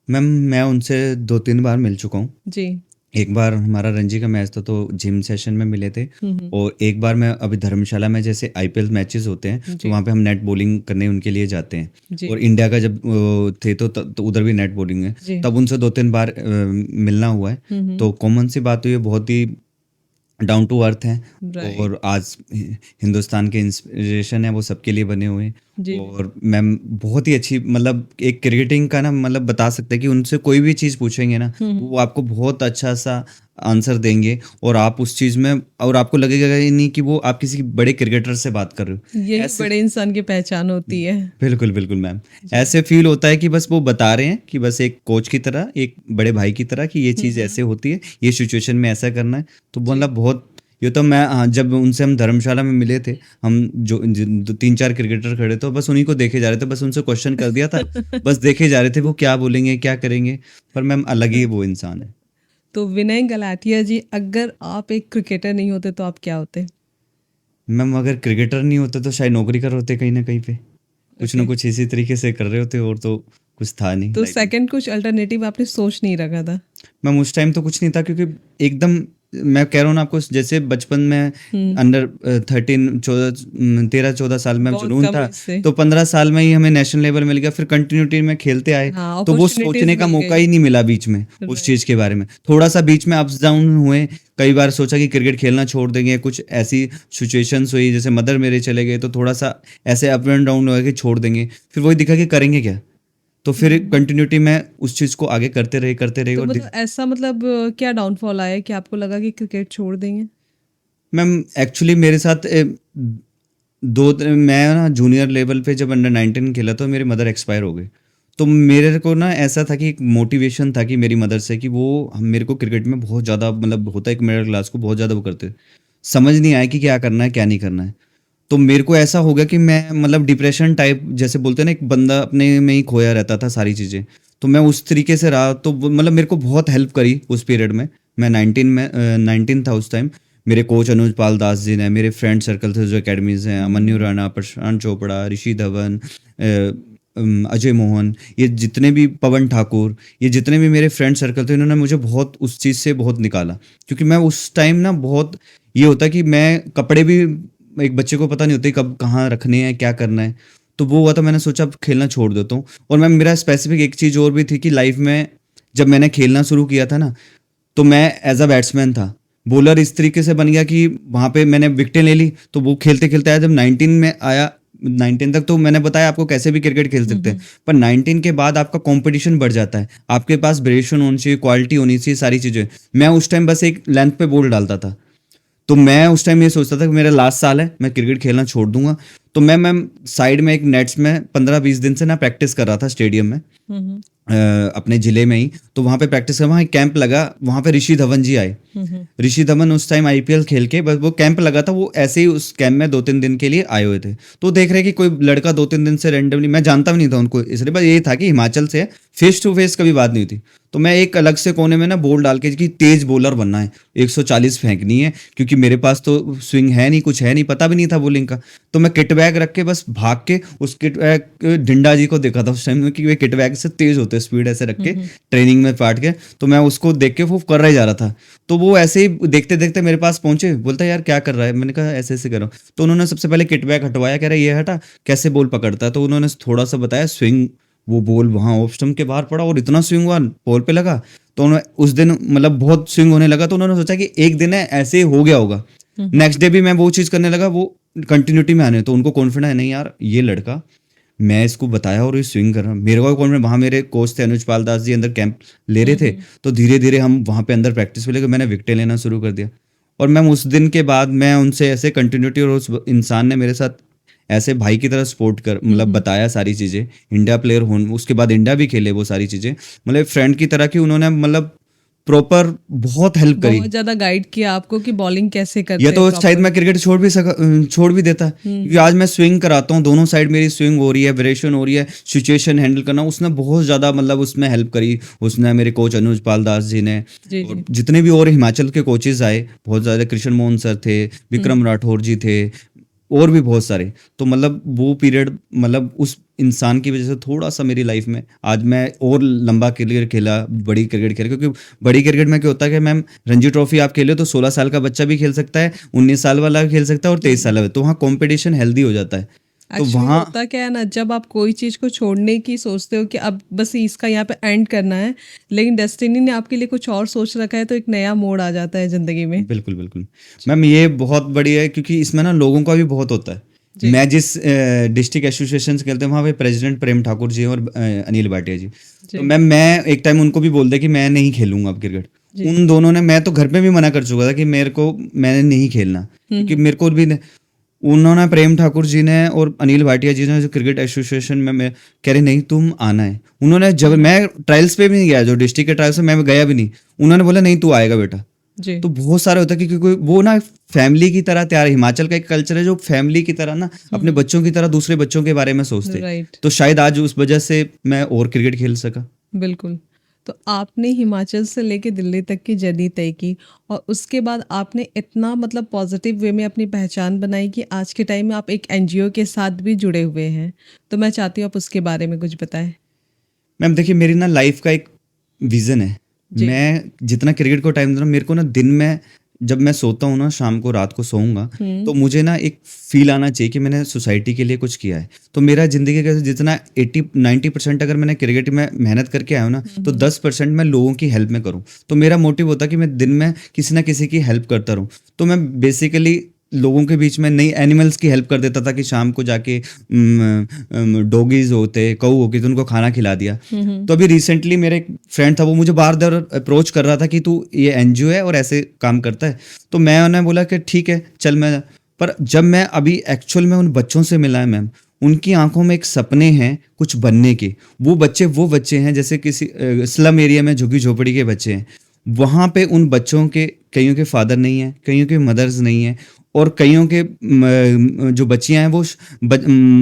मैम मैं उनसे 2-3 बार मिल चुका हूँ। जी। एक बार हमारा रणजी का मैच था, तो जिम सेशन में मिले थे। और एक बार मैं अभी धर्मशाला में, जैसे आईपीएल मैचेस होते हैं, तो जी। वहाँ पे हम नेट बॉलिंग करने उनके लिए जाते हैं। जी। और इंडिया का जब थे तो उधर भी नेट बॉलिंग है, जी। तब उनसे 2-3 बार मिलना हुआ है। तो कॉमन सी बात हुई है, बहुत ही डाउन टू अर्थ हैं। राइट। और आज हिंदुस्तान के इंस्पिरेशन है, वो सबके लिए बने हुए हैं। जी। और मैम बहुत ही अच्छी, मतलब एक क्रिकेटिंग का ना, मतलब बता सकते हैं कि उनसे कोई भी चीज़ पूछेंगे ना, वो आपको बहुत अच्छा सा आंसर देंगे और आप उस चीज़ में, और आपको लगेगा ही नहीं कि वो आप किसी बड़े क्रिकेटर से बात कर रहे हो। यही ऐसे बड़े इंसान की पहचान होती है। बिल्कुल, बिल्कुल मैम। जी। ऐसे फ़ील होता है कि बस वो बता रहे हैं कि बस एक कोच की तरह, एक बड़े भाई की तरह कि ये हुँ, चीज़ हुँ। ऐसे होती है, ये सिचुएशन में ऐसा करना है। तो जी। मतलब बहुत, ये तो मैं जब उनसे हम धर्मशाला में मिले थे, हम जो 3-4 क्रिकेटर खड़े थे, बस उन्हीं को देखे जा रहे थे, बस उनसे क्वेश्चन कर दिया था, बस देखे जा रहे थे वो क्या बोलेंगे, क्या करेंगे, पर मैम अलग ही वो इंसान है। तो विनय गलाटिया जी, अगर आप एक क्रिकेटर नहीं होते तो आप क्या होते? मैम अगर क्रिकेटर नहीं होते तो शायद नौकरी कर होते कहीं न कहीं पे। कुछ ओके। न कुछ इसी तरीके से कर रहे होते, और तो कुछ था नहीं तो लाइफ में। सेकंड कुछ अल्टरनेटिव आपने सोच नहीं रखा था? मैम उस टाइम तो कुछ नहीं था, क्योंकि एकदम, मैं कह रहा हूँ ना आपको, जैसे बचपन में हुँ। अंडर 13 14 13-14 साल में बहुत जुनून कम था, एज से। तो 15 साल में ही हमें नेशनल लेवल मिल गया, फिर कंटिन्यूटी में खेलते आए, हाँ, तो वो सोचने अपॉर्च्युनिटीज़ का मिल मौका गई। ही नहीं मिला बीच में उस राइट। चीज़ के बारे में। थोड़ा सा बीच में अप्स डाउन हुए, कई बार सोचा कि क्रिकेट खेलना छोड़ देंगे, कुछ ऐसी सिचुएशंस हुई, जैसे मदर मेरे चले गए, तो थोड़ा सा ऐसे अप एंड डाउन हुआ कि छोड़ देंगे, फिर वही दिखा कि करेंगे क्या, तो हुँ, फिर हुँ। कंटिन्यूटी में उस चीज़ को आगे करते रहे तो और मतलब ऐसा मतलब क्या डाउनफॉल आया कि आपको लगा कि क्रिकेट छोड़ देंगे? मैम एक्चुअली मेरे साथ मैं ना जूनियर लेवल पे जब अंडर 19 खेला तो मेरे मदर एक्सपायर हो गए। तो मेरे को ना ऐसा था कि एक मोटिवेशन था कि मेरी मदर से कि वो मेरे को क्रिकेट में बहुत ज़्यादा, मतलब होता है एक मिडिल क्लास को बहुत ज़्यादा वो करते, समझ नहीं आया कि क्या करना है क्या नहीं करना है। तो मेरे को ऐसा हो गया कि मैं, मतलब डिप्रेशन टाइप जैसे बोलते हैं ना, एक बंदा अपने में ही खोया रहता था सारी चीज़ें। तो मैं उस तरीके से रहा, तो मतलब मेरे को बहुत हेल्प करी उस पीरियड में। मैं 19 था उस टाइम। मेरे कोच अनुज पाल दास जी ने, मेरे फ्रेंड सर्कल थे जो एकेडमीज़ हैं, हुँ, अमन्यु हुँ। राणा, प्रशांत चोपड़ा, ऋषि धवन, अजय मोहन, ये जितने भी, पवन ठाकुर, ये जितने भी मेरे फ्रेंड सर्कल थे, इन्होंने मुझे बहुत उस चीज़ से बहुत निकाला। क्योंकि मैं उस टाइम ना बहुत, ये होता कि मैं कपड़े भी, एक बच्चे को पता नहीं होती कब कहाँ रखने हैं, क्या करना है। तो वो हुआ था, मैंने सोचा अब खेलना छोड़ देता हूँ। और मैं, मेरा स्पेसिफिक एक चीज़ और भी थी कि लाइफ में जब मैंने खेलना शुरू किया था ना, तो मैं एज अ बैट्समैन था। बॉलर इस तरीके से बन गया कि वहाँ पे मैंने विकेटें ले ली, तो वो खेलते खेलते आया, जब 19 में आया, 19 तक तो मैंने बताया आपको कैसे भी क्रिकेट खेल हुँ, सकते हैं, हुँ। पर 19 के बाद आपका कंपटीशन बढ़ जाता है, आपके पास वेरिएशन होनी चाहिए, क्वालिटी होनी चाहिए, सारी चीज़ें। मैं उस टाइम बस एक लेंथ पे बॉल डालता था, तो मैं उस टाइम ये सोचता था कि मेरा लास्ट साल है, मैं क्रिकेट खेलना छोड़ दूंगा। तो मैं साइड में एक नेट्स में 15-20 दिन से ना प्रैक्टिस कर रहा था स्टेडियम में, हुँ, हुँ। अपने ज़िले में ही। तो वहाँ पे प्रैक्टिस कर, वहाँ एक कैंप लगा, वहाँ पे ऋषि धवन जी आए। हुँ, हुँ। ऋषि धवन उस टाइम आईपीएल खेल के, बस वो कैंप लगा था, वो ऐसे ही उस कैंप में 2-3 दिन के लिए आए हुए थे। तो देख रहे कि कोई लड़का 2-3 दिन से रैंडमली, मैं जानता भी नहीं था उनको, इसलिए बस ये था कि हिमाचल से है, फेस टू फेस कभी बात नहीं हुई थी। तो मैं एक अलग से कोने में ना बॉल डाल के कि तेज बॉलर बनना है, 140 फेंकनी है, क्योंकि मेरे पास तो स्विंग है नहीं, कुछ है नहीं, पता भी नहीं था बॉलिंग का। तो मैं किट बैग रख के बस भाग के उस किट बैग, ढिंडा जी को देखा था उस टाइम में कि वे किट बैग से तेज होते, स्पीड ऐसे रख हुँ, के हुँ। ट्रेनिंग में पाट के। तो मैं उसको देख के वो कर रहे जा रहा था। तो वो ऐसे ही देखते देखते मेरे पास पहुंचे, बोलता यार क्या कर रहा है, मैंने कहा ऐसे ऐसे कर रहा हूँ। तो उन्होंने सबसे पहले किट बैग हटवाया, कह रहा ये हटा, कैसे बॉल पकड़ता है। तो उन्होंने थोड़ा सा बताया स्विंग, वो बॉल वहाँ ऑफ स्टंप के बाहर पड़ा और इतना स्विंग हुआ, बॉल पे लगा। तो उन्होंने उस दिन, मतलब बहुत स्विंग होने लगा, तो उन्होंने सोचा कि एक दिन है ऐसे ही हो गया होगा। हुँ, हुँ। नेक्स्ट डे भी मैं वो चीज़ करने लगा, वो कंटिन्यूटी में आने, तो उनको कॉन्फिडेंस है, नहीं यार ये लड़का, मैं इसको बताया और ये स्विंग कर रहा है, मेरे को कॉन्फिडेंस। वहाँ मेरे कोच थे अनुज पाल दास जी, अंदर कैंप ले रहे हुँ, थे। हुँ। तो धीरे धीरे हम वहाँ पे अंदर प्रैक्टिस पे लेकर मैंने विकेटें लेना शुरू कर दिया। और मैम उस दिन के बाद मैं उनसे ऐसे कंटिन्यूटी, और उस इंसान ने मेरे साथ ऐसे भाई की तरह सपोर्ट कर, हुँ, मतलब हुँ। बताया सारी चीज़ें। इंडिया प्लेयर हो, उसके बाद इंडिया भी खेले वो सारी चीज़ें, मतलब फ्रेंड की तरह की उन्होंने, मतलब प्रॉपर बहुत हेल्प करी। बहुत ज़्यादा गाइड किया आपको कि बॉलिंग कैसे या करते हैं तो शायद प्रॉपर। मैं क्रिकेट छोड़ भी देता, हुँ, क्योंकि हुँ। आज मैं स्विंग कराता हूँ, दोनों साइड मेरी स्विंग हो रही है, वेरिएशन हो रही है, सिचुएशन हैंडल करना, उसने बहुत ज़्यादा, मतलब उसमें हेल्प करी। उसने, मेरे कोच अनुज पाल दास जी ने, जी, और जी। जितने भी और हिमाचल के कोचेज आए बहुत ज़्यादा, कृष्ण मोहन सर थे, हुँ, विक्रम राठौर जी थे, और भी बहुत सारे। तो मतलब वो पीरियड, मतलब उस इंसान की वजह से थोड़ा सा मेरी लाइफ में आज मैं और लंबा क्रिकेट खेला, बड़ी क्रिकेट खेला। क्योंकि बड़ी क्रिकेट में क्या होता है कि मैम, रणजी ट्रॉफी आप खेले तो 16 साल का बच्चा भी खेल सकता है, 19 साल वाला भी खेल सकता है, और 23 हुँ। साल वाला, तो वहाँ कंपटीशन हेल्दी हो जाता है। तो एक्चुअली वहाँ होता क्या है ना, जब आप कोई चीज़ को छोड़ने की सोचते हो कि अब बस इसका यहाँ पे एंड करना है, लेकिन डेस्टिनी ने आपके लिए कुछ और सोच रखा है, तो एक नया मोड़ आ जाता है ज़िंदगी में। बिल्कुल, बिल्कुल। मैम ये बहुत बढ़िया है, क्योंकि इसमें ना लोगों का भी बहुत होता है। जी, मैं जिस डिस्ट्रिक्ट एसोसिएशन से खेलते हैं, वहाँ पे प्रेसिडेंट प्रेम ठाकुर जी हैं और अनिल भाटिया जी। तो जी, मैम मैं एक टाइम उनको भी बोल दिया कि मैं नहीं खेलूँगा अब क्रिकेट। जी। उन दोनों ने, मैं तो घर पे भी मना कर चुका था कि मैंने नहीं खेलना, क्योंकि मेरे को भी उन्होंने, प्रेम ठाकुर जी ने और अनिल भाटिया जी ने, जो क्रिकेट एसोसिएशन में, मैं कह रहे नहीं तुम आना है। उन्होंने, जब मैं ट्रायल्स पे भी नहीं गया, जो डिस्ट्रिक्ट के ट्रायल्स में मैं गया भी नहीं, उन्होंने बोला नहीं तू आएगा बेटा। जी। तो बहुत सारे होता है कि कोई वो ना फैमिली की तरह तैयार, हिमाचल का एक कल्चर है जो फैमिली की तरह ना अपने बच्चों की तरह दूसरे बच्चों के बारे में सोचते हैं। राइट। तो शायद आज उस वजह से मैं और क्रिकेट खेल सका। बिल्कुल। तो आपने हिमाचल से लेके दिल्ली तक की जर्नी तय की और उसके बाद आपने इतना मतलब पॉजिटिव वे में अपनी पहचान बनाई कि आज के टाइम में आप एक एनजीओ के साथ भी जुड़े हुए हैं। तो मैं चाहती हूँ आप उसके बारे में कुछ बताएं। मैम देखिए, मेरी ना लाइफ का एक विजन है। जी। मैं जितना क्रिकेट को टाइम दे रहा हूँ, मेरे को ना दिन में जब मैं सोता हूँ ना, शाम को रात को सोऊंगा, तो मुझे ना एक फील आना चाहिए कि मैंने सोसाइटी के लिए कुछ किया है। तो मेरा जिंदगी का जितना 80-90% अगर मैंने क्रिकेट में मेहनत करके आया हूँ ना, तो 10% मैं लोगों की हेल्प में करूँ। तो मेरा मोटिव होता है कि मैं दिन में किसी ना किसी की हेल्प करता रहूँ। तो मैं बेसिकली लोगों के बीच में नई एनिमल्स की हेल्प कर देता था कि शाम को जाके डॉगीज होते, कऊ होके, तो उनको खाना खिला दिया। तो अभी रिसेंटली मेरे एक फ्रेंड था, वो मुझे बार बार अप्रोच कर रहा था कि तू ये एनजीओ है और ऐसे काम करता है। तो मैं उन्हें बोला कि ठीक है चल मैं, पर जब मैं अभी एक्चुअल में उन बच्चों से मिला है मैम, उनकी आंखों में एक सपने हैं कुछ बनने के। वो बच्चे हैं जैसे किसी स्लम एरिया में झुग्गी झोपड़ी के बच्चे हैं। वहाँ पे उन बच्चों के कईयों के फादर नहीं है, कईयों के मदर्स नहीं है, और कईयों के जो बच्चियां हैं वो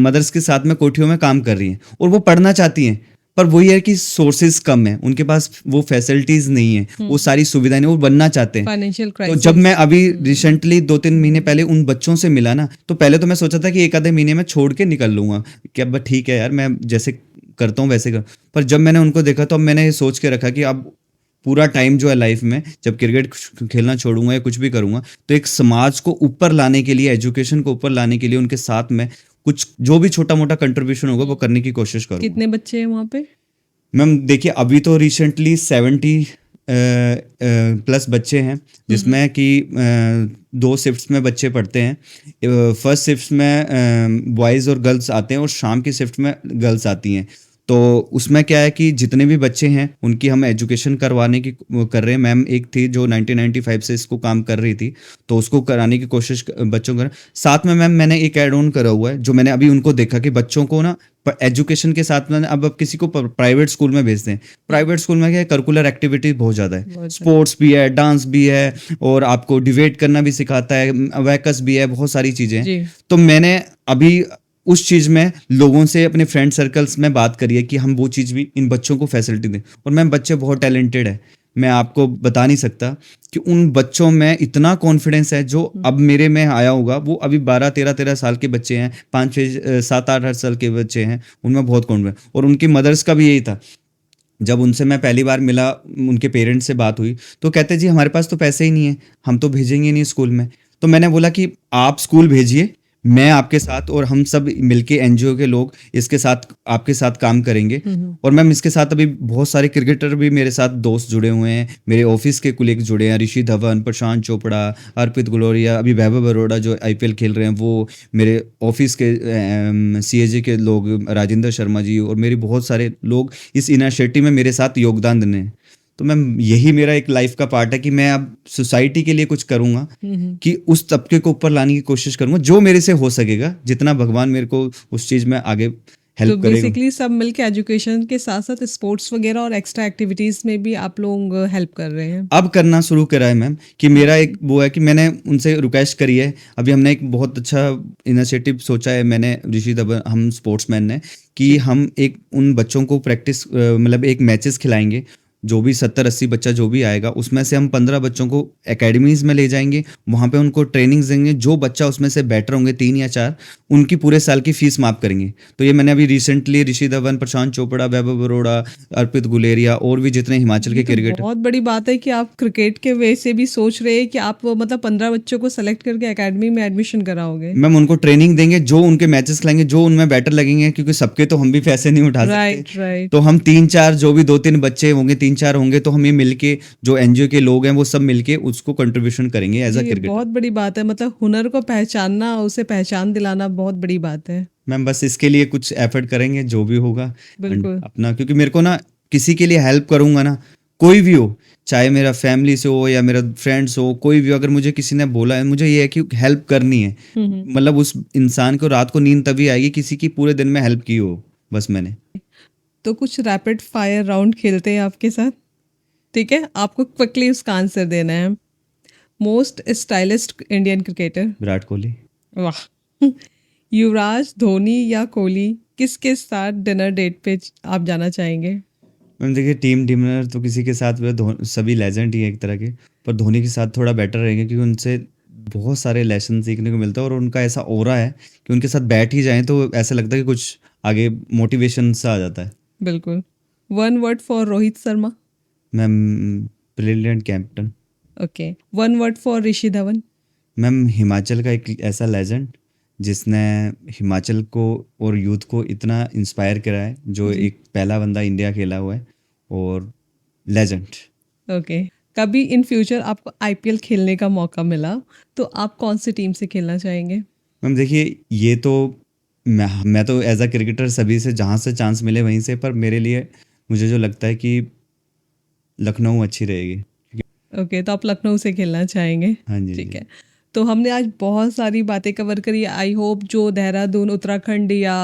मदर्स के साथ में कोठियों में काम कर रही हैं और वो पढ़ना चाहती हैं, पर वही है कि सोर्सेज कम है, उनके पास वो फैसिलिटीज नहीं है, वो सारी सुविधाएं नहीं, वो बनना चाहते हैं। फाइनेंशियल तो जब क्राइसिस। मैं अभी रिसेंटली 2-3 महीने पहले उन बच्चों से मिला ना, तो पहले तो मैं सोचा था कि एक आधे महीने में छोड़ के निकल लूंगा कि अब ठीक है यार, मैं जैसे करता हूँ वैसे कर। पर जब मैंने उनको देखा तो अब मैंने ये सोच के रखा कि अब पूरा टाइम जो है लाइफ में, जब क्रिकेट खेलना छोड़ूंगा या कुछ भी करूंगा, तो एक समाज को ऊपर लाने के लिए, एजुकेशन को ऊपर लाने के लिए उनके साथ में कुछ जो भी छोटा मोटा कंट्रीब्यूशन होगा वो करने की कोशिश करूंगा। कितने बच्चे हैं वहाँ पे? मैम देखिए, अभी तो रिसेंटली 70 प्लस बच्चे हैं, जिसमें कि 2 शिफ्ट्स में बच्चे पढ़ते हैं। फर्स्ट शिफ्ट में बॉयज़ और गर्ल्स आते हैं और शाम की शिफ्ट में गर्ल्स आती हैं। तो उसमें क्या है कि जितने भी बच्चे हैं उनकी हम एजुकेशन करवाने की कर रहे हैं। मैम एक थी जो 1995 से इसको काम कर रही थी, तो उसको कराने की कोशिश बच्चों कर। साथ में मैम मैंने एक ऐड ऑन करा हुआ है, जो मैंने अभी उनको देखा कि बच्चों को ना एजुकेशन के साथ में अब किसी को प्राइवेट स्कूल में भेजते हैं। प्राइवेट स्कूल में क्या है, करिकुलर एक्टिविटी बहुत ज़्यादा है, स्पोर्ट्स भी है, डांस भी है, और आपको डिबेट करना भी सिखाता है, वैकस भी है, बहुत सारी चीज़ें हैं। तो मैंने अभी उस चीज़ में लोगों से, अपने फ्रेंड सर्कल्स में बात करी है कि हम वो चीज़ भी इन बच्चों को फैसिलिटी दें। और मैम बच्चे बहुत टैलेंटेड है, मैं आपको बता नहीं सकता कि उन बच्चों में इतना कॉन्फिडेंस है जो अब मेरे में आया होगा। वो अभी 12-13 साल के बच्चे हैं, 5-6-7-8 साल के बच्चे हैं, उनमें बहुत कॉन्फिडेंस। और उनकी मदर्स का भी यही था। जब उनसे मैं पहली बार मिला, उनके पेरेंट्स से बात हुई, तो कहते जी हमारे पास तो पैसे ही नहीं है, हम तो भेजेंगे नहीं स्कूल में। तो मैंने बोला कि आप स्कूल भेजिए, मैं आपके साथ, और हम सब मिलके एनजीओ के लोग इसके साथ आपके साथ काम करेंगे। और मैम इसके साथ अभी बहुत सारे क्रिकेटर भी मेरे साथ दोस्त जुड़े हुए हैं, मेरे ऑफिस के कुलीग जुड़े हैं, ऋषि धवन, प्रशांत चोपड़ा, अर्पित गुलोरिया, अभी वैभव अरोड़ा जो आईपीएल खेल रहे हैं वो, मेरे ऑफिस के सीएजी के लोग, राजेंद्र शर्मा जी, और मेरे बहुत सारे लोग इस इनिशिएटिव में मेरे साथ योगदान देने हैं। तो मैम यही मेरा एक लाइफ का पार्ट है कि मैं अब सोसाइटी के लिए कुछ करूँगा, कि उस तबके को ऊपर लाने की कोशिश करूँगा जो मेरे से हो सकेगा, जितना भगवान मेरे को उस चीज़ में आगे तो हेल्प करेगा। बेसिकली सब मिलके एजुकेशन के साथ साथ स्पोर्ट्स वगैरह और एक्स्ट्रा एक्टिविटीज में भी आप लोग हेल्प कर रहे हैं। अब करना शुरू करा है मैम, कि मेरा एक वो है कि मैंने उनसे रिक्वेस्ट करी है। अभी हमने एक बहुत अच्छा इनिशिएटिव सोचा है, मैंने ऋषि धवन, हम स्पोर्ट्समैन ने, कि हम एक उन बच्चों को प्रैक्टिस मतलब एक मैचेस खिलाएंगे। जो भी 70-80 बच्चा जो भी आएगा, उसमें से हम 15 बच्चों को एकेडमीज में ले जाएंगे, वहाँ पे उनको ट्रेनिंग्स देंगे। जो बच्चा उसमें से बेटर होंगे 3 या 4, उनकी पूरे साल की फीस माफ करेंगे। तो ये मैंने अभी रिसेंटली ऋषि धवन, प्रशांत चोपड़ा, वैभव अरोड़ा, अर्पित गुलेरिया और भी जितने हिमाचल के तो क्रिकेटर। बहुत बड़ी बात है कि आप क्रिकेट के वे से भी सोच रहे हैं कि आप मतलब 15 बच्चों को सेलेक्ट करके एकेडमी में एडमिशन कराओगे। मैम उनको ट्रेनिंग देंगे, जो उनके मैचेस खिलाएंगे, जो उनमें बेटर लगेंगे, क्योंकि सबके तो हम भी पैसे नहीं उठा सकते। राइट। तो हम 3-4, जो भी 2-3 बच्चे होंगे, 3-4 होंगे, तो हम ये मिलके, जो एनजीओ के लोग हैं वो सब मिलके उसको कंट्रीब्यूशन करेंगे एज अ ये क्रिकेटर। बहुत बड़ी बात है, मतलब हुनर को पहचानना, उसे पहचान दिलाना बहुत बड़ी बात है। मैम बस इसके लिए कुछ एफर्ट करेंगे जो भी होगा। बिल्कुल। अपना, क्योंकि मेरे को ना किसी के लिए हेल्प करूंगा ना, कोई भी हो, चाहे मेरा फैमिली से हो या मेरा फ्रेंड्स हो, कोई भी हो, अगर मुझे किसी ने बोला है, मुझे ये है कि हेल्प करनी है। मतलब उस इंसान को रात को नींद तभी आएगी किसी की पूरे दिन में हेल्प की हो, बस मैंने। तो कुछ रैपिड फायर राउंड खेलते हैं आपके साथ, ठीक है? आपको क्विकली उसका आंसर देना है। Most stylist Indian cricketer? Virat Kohli. वाह। युवराज, धोनी या कोहली, किसके साथ डिनर डेट पे आप जाना चाहेंगे? मैम देखिए, टीम डिनर तो किसी के साथ सभी लेजेंड ही है एक तरह के, पर धोनी के साथ थोड़ा बेटर रहेगा क्योंकि उनसे बहुत सारे लेसन सीखने को मिलता है और उनका ऐसा ऑरा है कि उनके साथ बैठ ही जाएं तो ऐसा लगता है कि कुछ आगे मोटिवेशन सा आ जाता है। बिल्कुल। One word for Rohit Sharma? Ma'am, brilliant captain. Okay. One word for Rishi Dhawan? Ma'am, Himachal का एक ऐसा लेजेंड जिसने हिमाचल को और यूथ को इतना इंस्पायर करा है, जो जी। एक पहला बंदा इंडिया खेला हुआ है, और लेजेंड। ओके। कभी इन फ्यूचर आपको आईपीएल खेलने का मौका मिला तो आप कौन सी टीम से खेलना चाहेंगे? मैम देखिए, ये तो मैं तो एज अ क्रिकेटर सभी से जहाँ से चांस मिले वहीं से, पर मेरे लिए मुझे जो लगता है कि लखनऊ अच्छी रहेगी। ओके, तो आप लखनऊ से खेलना चाहेंगे। हाँ जी ठीक जी। है। तो हमने आज बहुत सारी बातें कवर करी। आई होप जो देहरादून, उत्तराखंड या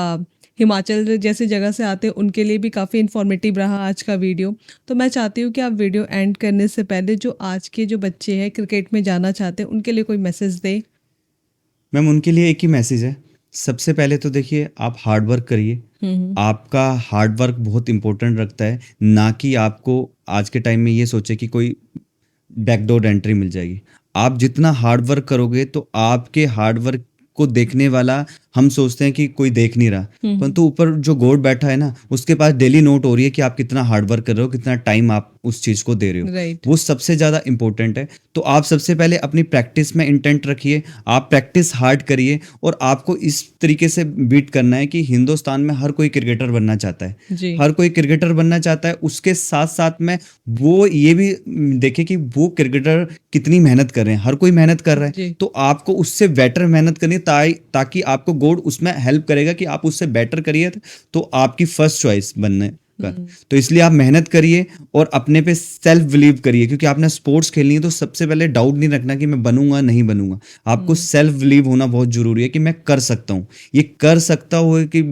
हिमाचल जैसी जगह से आते हैं उनके लिए भी काफ़ी इन्फॉर्मेटिव रहा आज का वीडियो। तो मैं चाहती हूँ कि आप वीडियो एंड करने से पहले जो आज के जो बच्चे हैं क्रिकेट में जाना चाहते हैं उनके लिए कोई मैसेज दें। मैम, उनके लिए एक ही मैसेज है। सबसे पहले तो देखिए, आप हार्ड वर्क करिए। आपका हार्ड वर्क बहुत इंपॉर्टेंट रखता है, ना कि आपको आज के टाइम में ये सोचे कि कोई बैकडोर एंट्री मिल जाएगी। आप जितना हार्ड वर्क करोगे तो आपके हार्ड वर्क को देखने वाला, हम सोचते हैं कि कोई देख नहीं रहा, परंतु ऊपर जो गॉड बैठा है ना, उसके पास डेली नोट हो रही है कि आप कितना हार्ड वर्क कर रहे हो, कितना टाइम आप उस चीज़ को दे रहे हो। राइट। वो सबसे ज़्यादा इंपॉर्टेंट है। तो आप सबसे पहले अपनी प्रैक्टिस में इंटेंट रखिए, आप प्रैक्टिस हार्ड करिए, और आपको इस तरीके से बीट करना है कि हिंदुस्तान में हर कोई क्रिकेटर बनना चाहता है। जी। हर कोई क्रिकेटर बनना चाहता है, उसके साथ साथ में वो ये भी देखे कि वो क्रिकेटर कितनी मेहनत कर रहे हैं। हर कोई मेहनत कर रहा है, जी। तो आपको उससे बेटर मेहनत करनी है, ताकि आपको गॉड उसमें हेल्प करेगा कि आप उससे बेटर करिए, तो आपकी फर्स्ट चॉइस बनने का। तो इसलिए आप मेहनत करिए और अपने पे सेल्फ बिलीव करिए, क्योंकि आपने स्पोर्ट्स खेलनी है तो सबसे पहले डाउट नहीं रखना कि मैं बनूंगा नहीं बनूंगा। आपको सेल्फ बिलीव होना बहुत जरूरी है कि मैं कर सकता हूँ। ये कर सकता हूँ कि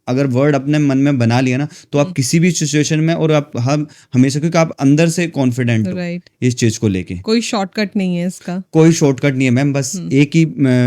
अगर वर्ड अपने मन में बना लिया ना, तो आप किसी भी सिचुएशन में, और आप हम हमेशा, क्योंकि आप अंदर से कॉन्फिडेंट हो राइट। इस चीज को लेके। कोई शॉर्टकट नहीं है इसका। कोई शॉर्टकट नहीं है मैम, बस एक ही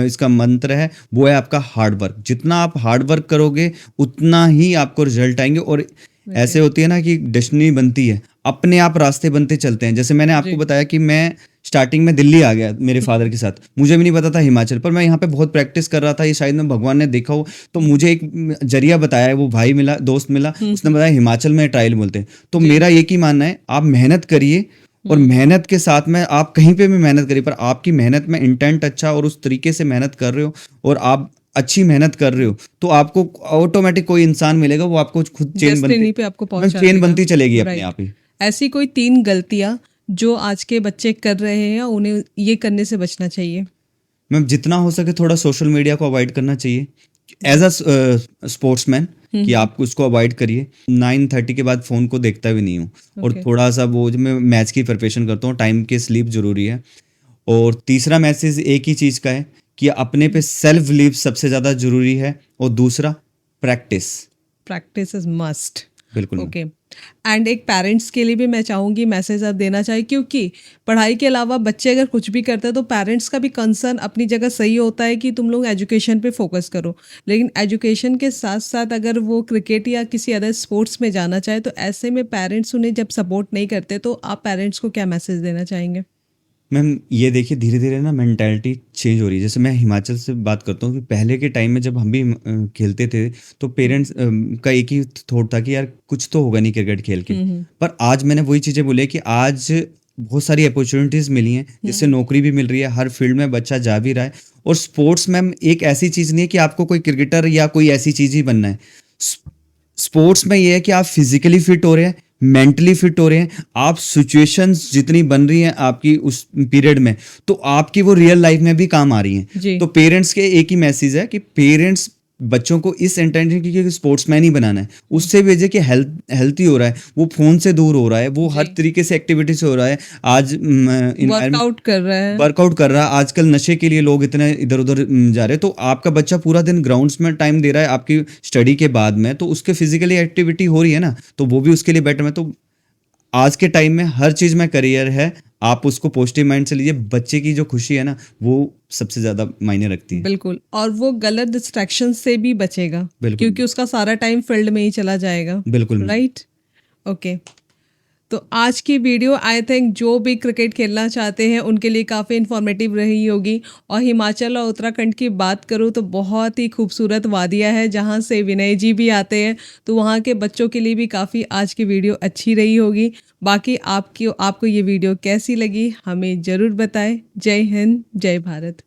इसका मंत्र है, वो है आपका हार्ड वर्क। जितना आप हार्ड वर्क करोगे उतना ही आपको रिजल्ट आएंगे। और ऐसे होती है ना कि डेस्टिनी बनती है, अपने आप रास्ते बनते चलते हैं। जैसे मैंने आपको जी। बताया कि मैं स्टार्टिंग में दिल्ली आ गया मेरे फादर के साथ, मुझे भी नहीं पता था हिमाचल, पर मैं यहाँ पे बहुत प्रैक्टिस कर रहा था। ये शायद मैं भगवान ने देखा हो, तो मुझे एक जरिया बताया है, वो भाई मिला, दोस्त मिला, उसने बताया हिमाचल में ट्रायल बोलते हैं। तो मेरा एक ही मानना है, आप मेहनत करिए, और मेहनत के साथ में आप कहीं पे भी मेहनत करिए, पर आपकी मेहनत में इंटेंट अच्छा और उस तरीके से मेहनत कर रहे हो, और आप अच्छी मेहनत कर रहे हो, तो आपको ऑटोमेटिक कोई इंसान मिलेगा, वो आपको खुद चेन बनती, डेस्टिनी पे आपको पहुंचा चेन देगा। बनती चलेगी अपने राइट। आप ही। ऐसी कोई 3 गलतियां जो आज के बच्चे कर रहे हैं उन्हें ये करने से बचना चाहिए? मैम, जितना हो सके थोड़ा सोशल मीडिया को अवॉइड करना चाहिए एज अ स्पोर्ट्समैन, कि आप उसको अवॉइड करिए। 9:30 के बाद फ़ोन को देखता भी नहीं हूँ। और ओके। थोड़ा सा वो, जो मैं मैच की प्रिपरेशन करता हूँ, टाइम के स्लीप जरूरी है। और तीसरा मैसेज एक ही चीज़ का है कि अपने पे सेल्फ बिलीव सबसे ज़्यादा जरूरी है, और दूसरा प्रैक्टिस। Practice is must. बिल्कुल मैम। ओके। एंड एक पेरेंट्स के लिए भी मैं चाहूँगी मैसेज आप देना चाहिए, क्योंकि पढ़ाई के अलावा बच्चे अगर कुछ भी करते हैं तो पेरेंट्स का भी कंसर्न अपनी जगह सही होता है कि तुम लोग एजुकेशन पे फोकस करो, लेकिन एजुकेशन के साथ साथ अगर वो क्रिकेट या किसी अदर स्पोर्ट्स में जाना चाहे तो ऐसे में पेरेंट्स उन्हें जब सपोर्ट नहीं करते, तो आप पेरेंट्स को क्या मैसेज देना चाहेंगे? मैम, ये देखिए, धीरे धीरे ना मेंटालिटी चेंज हो रही है। जैसे मैं हिमाचल से बात करता हूँ कि पहले के टाइम में जब हम भी खेलते थे, तो पेरेंट्स का एक ही थॉट था कि यार कुछ तो होगा नहीं क्रिकेट खेल के। पर आज मैंने वही चीज़ें बोली कि आज बहुत सारी अपॉर्चुनिटीज़ मिली हैं, जिससे नौकरी भी मिल रही है, हर फील्ड में बच्चा जा भी रहा है। और स्पोर्ट्स मैम एक ऐसी चीज़ नहीं है कि आपको कोई क्रिकेटर या कोई ऐसी चीज़ ही बनना है। स्पोर्ट्स में ये है कि आप फिजिकली फिट हो रहे हैं, मेंटली फिट हो रहे हैं, आप सिचुएशंस जितनी बन रही हैं आपकी उस पीरियड में, तो आपकी वो रियल लाइफ में भी काम आ रही हैं। जी। तो पेरेंट्स के एक ही मैसेज है कि पेरेंट्स बच्चों को इस इंटेंशन की कि स्पोर्ट्समैन ही बनाना है, उससे भेजे कि हेल्थी हो रहा है, वो फ़ोन से दूर हो रहा है, वो हर जी। तरीके से एक्टिविटी से हो रहा है। आज एनवायरनमेंट वर्कआउट कर रहा है। वर्कआउट कर रहा है। आजकल नशे के लिए लोग इतने इधर-उधर जा रहे हैं, तो आपका बच्चा पूरा दिन ग्राउंड्स में टाइम दे रहा है आपकी स्टडी के बाद में, तो उसके फिज़िकली एक्टिविटी हो रही है ना, तो वो भी उसके लिए बेटर है। तो आज के टाइम में हर चीज़ में करियर है, आप उसको पॉजिटिव माइंड से लीजिए। बच्चे की जो खुशी है ना, वो सबसे ज़्यादा मायने रखती है। बिल्कुल, और वो गलत डिस्ट्रैक्शन से भी बचेगा, बिल्कुल, क्योंकि उसका सारा टाइम फील्ड में ही चला जाएगा, बिल्कुल मैम। राइट? ओके। तो आज की वीडियो आई थिंक जो भी क्रिकेट खेलना चाहते हैं उनके लिए काफ़ी इन्फॉर्मेटिव रही होगी। और हिमाचल और उत्तराखंड की बात करूँ तो बहुत ही खूबसूरत वादियाँ है जहाँ से विनय जी भी आते हैं, तो वहाँ के बच्चों के लिए भी काफ़ी आज की वीडियो अच्छी रही होगी। बाकी आपको ये वीडियो कैसी लगी हमें ज़रूर बताएं। जय हिंद, जय भारत।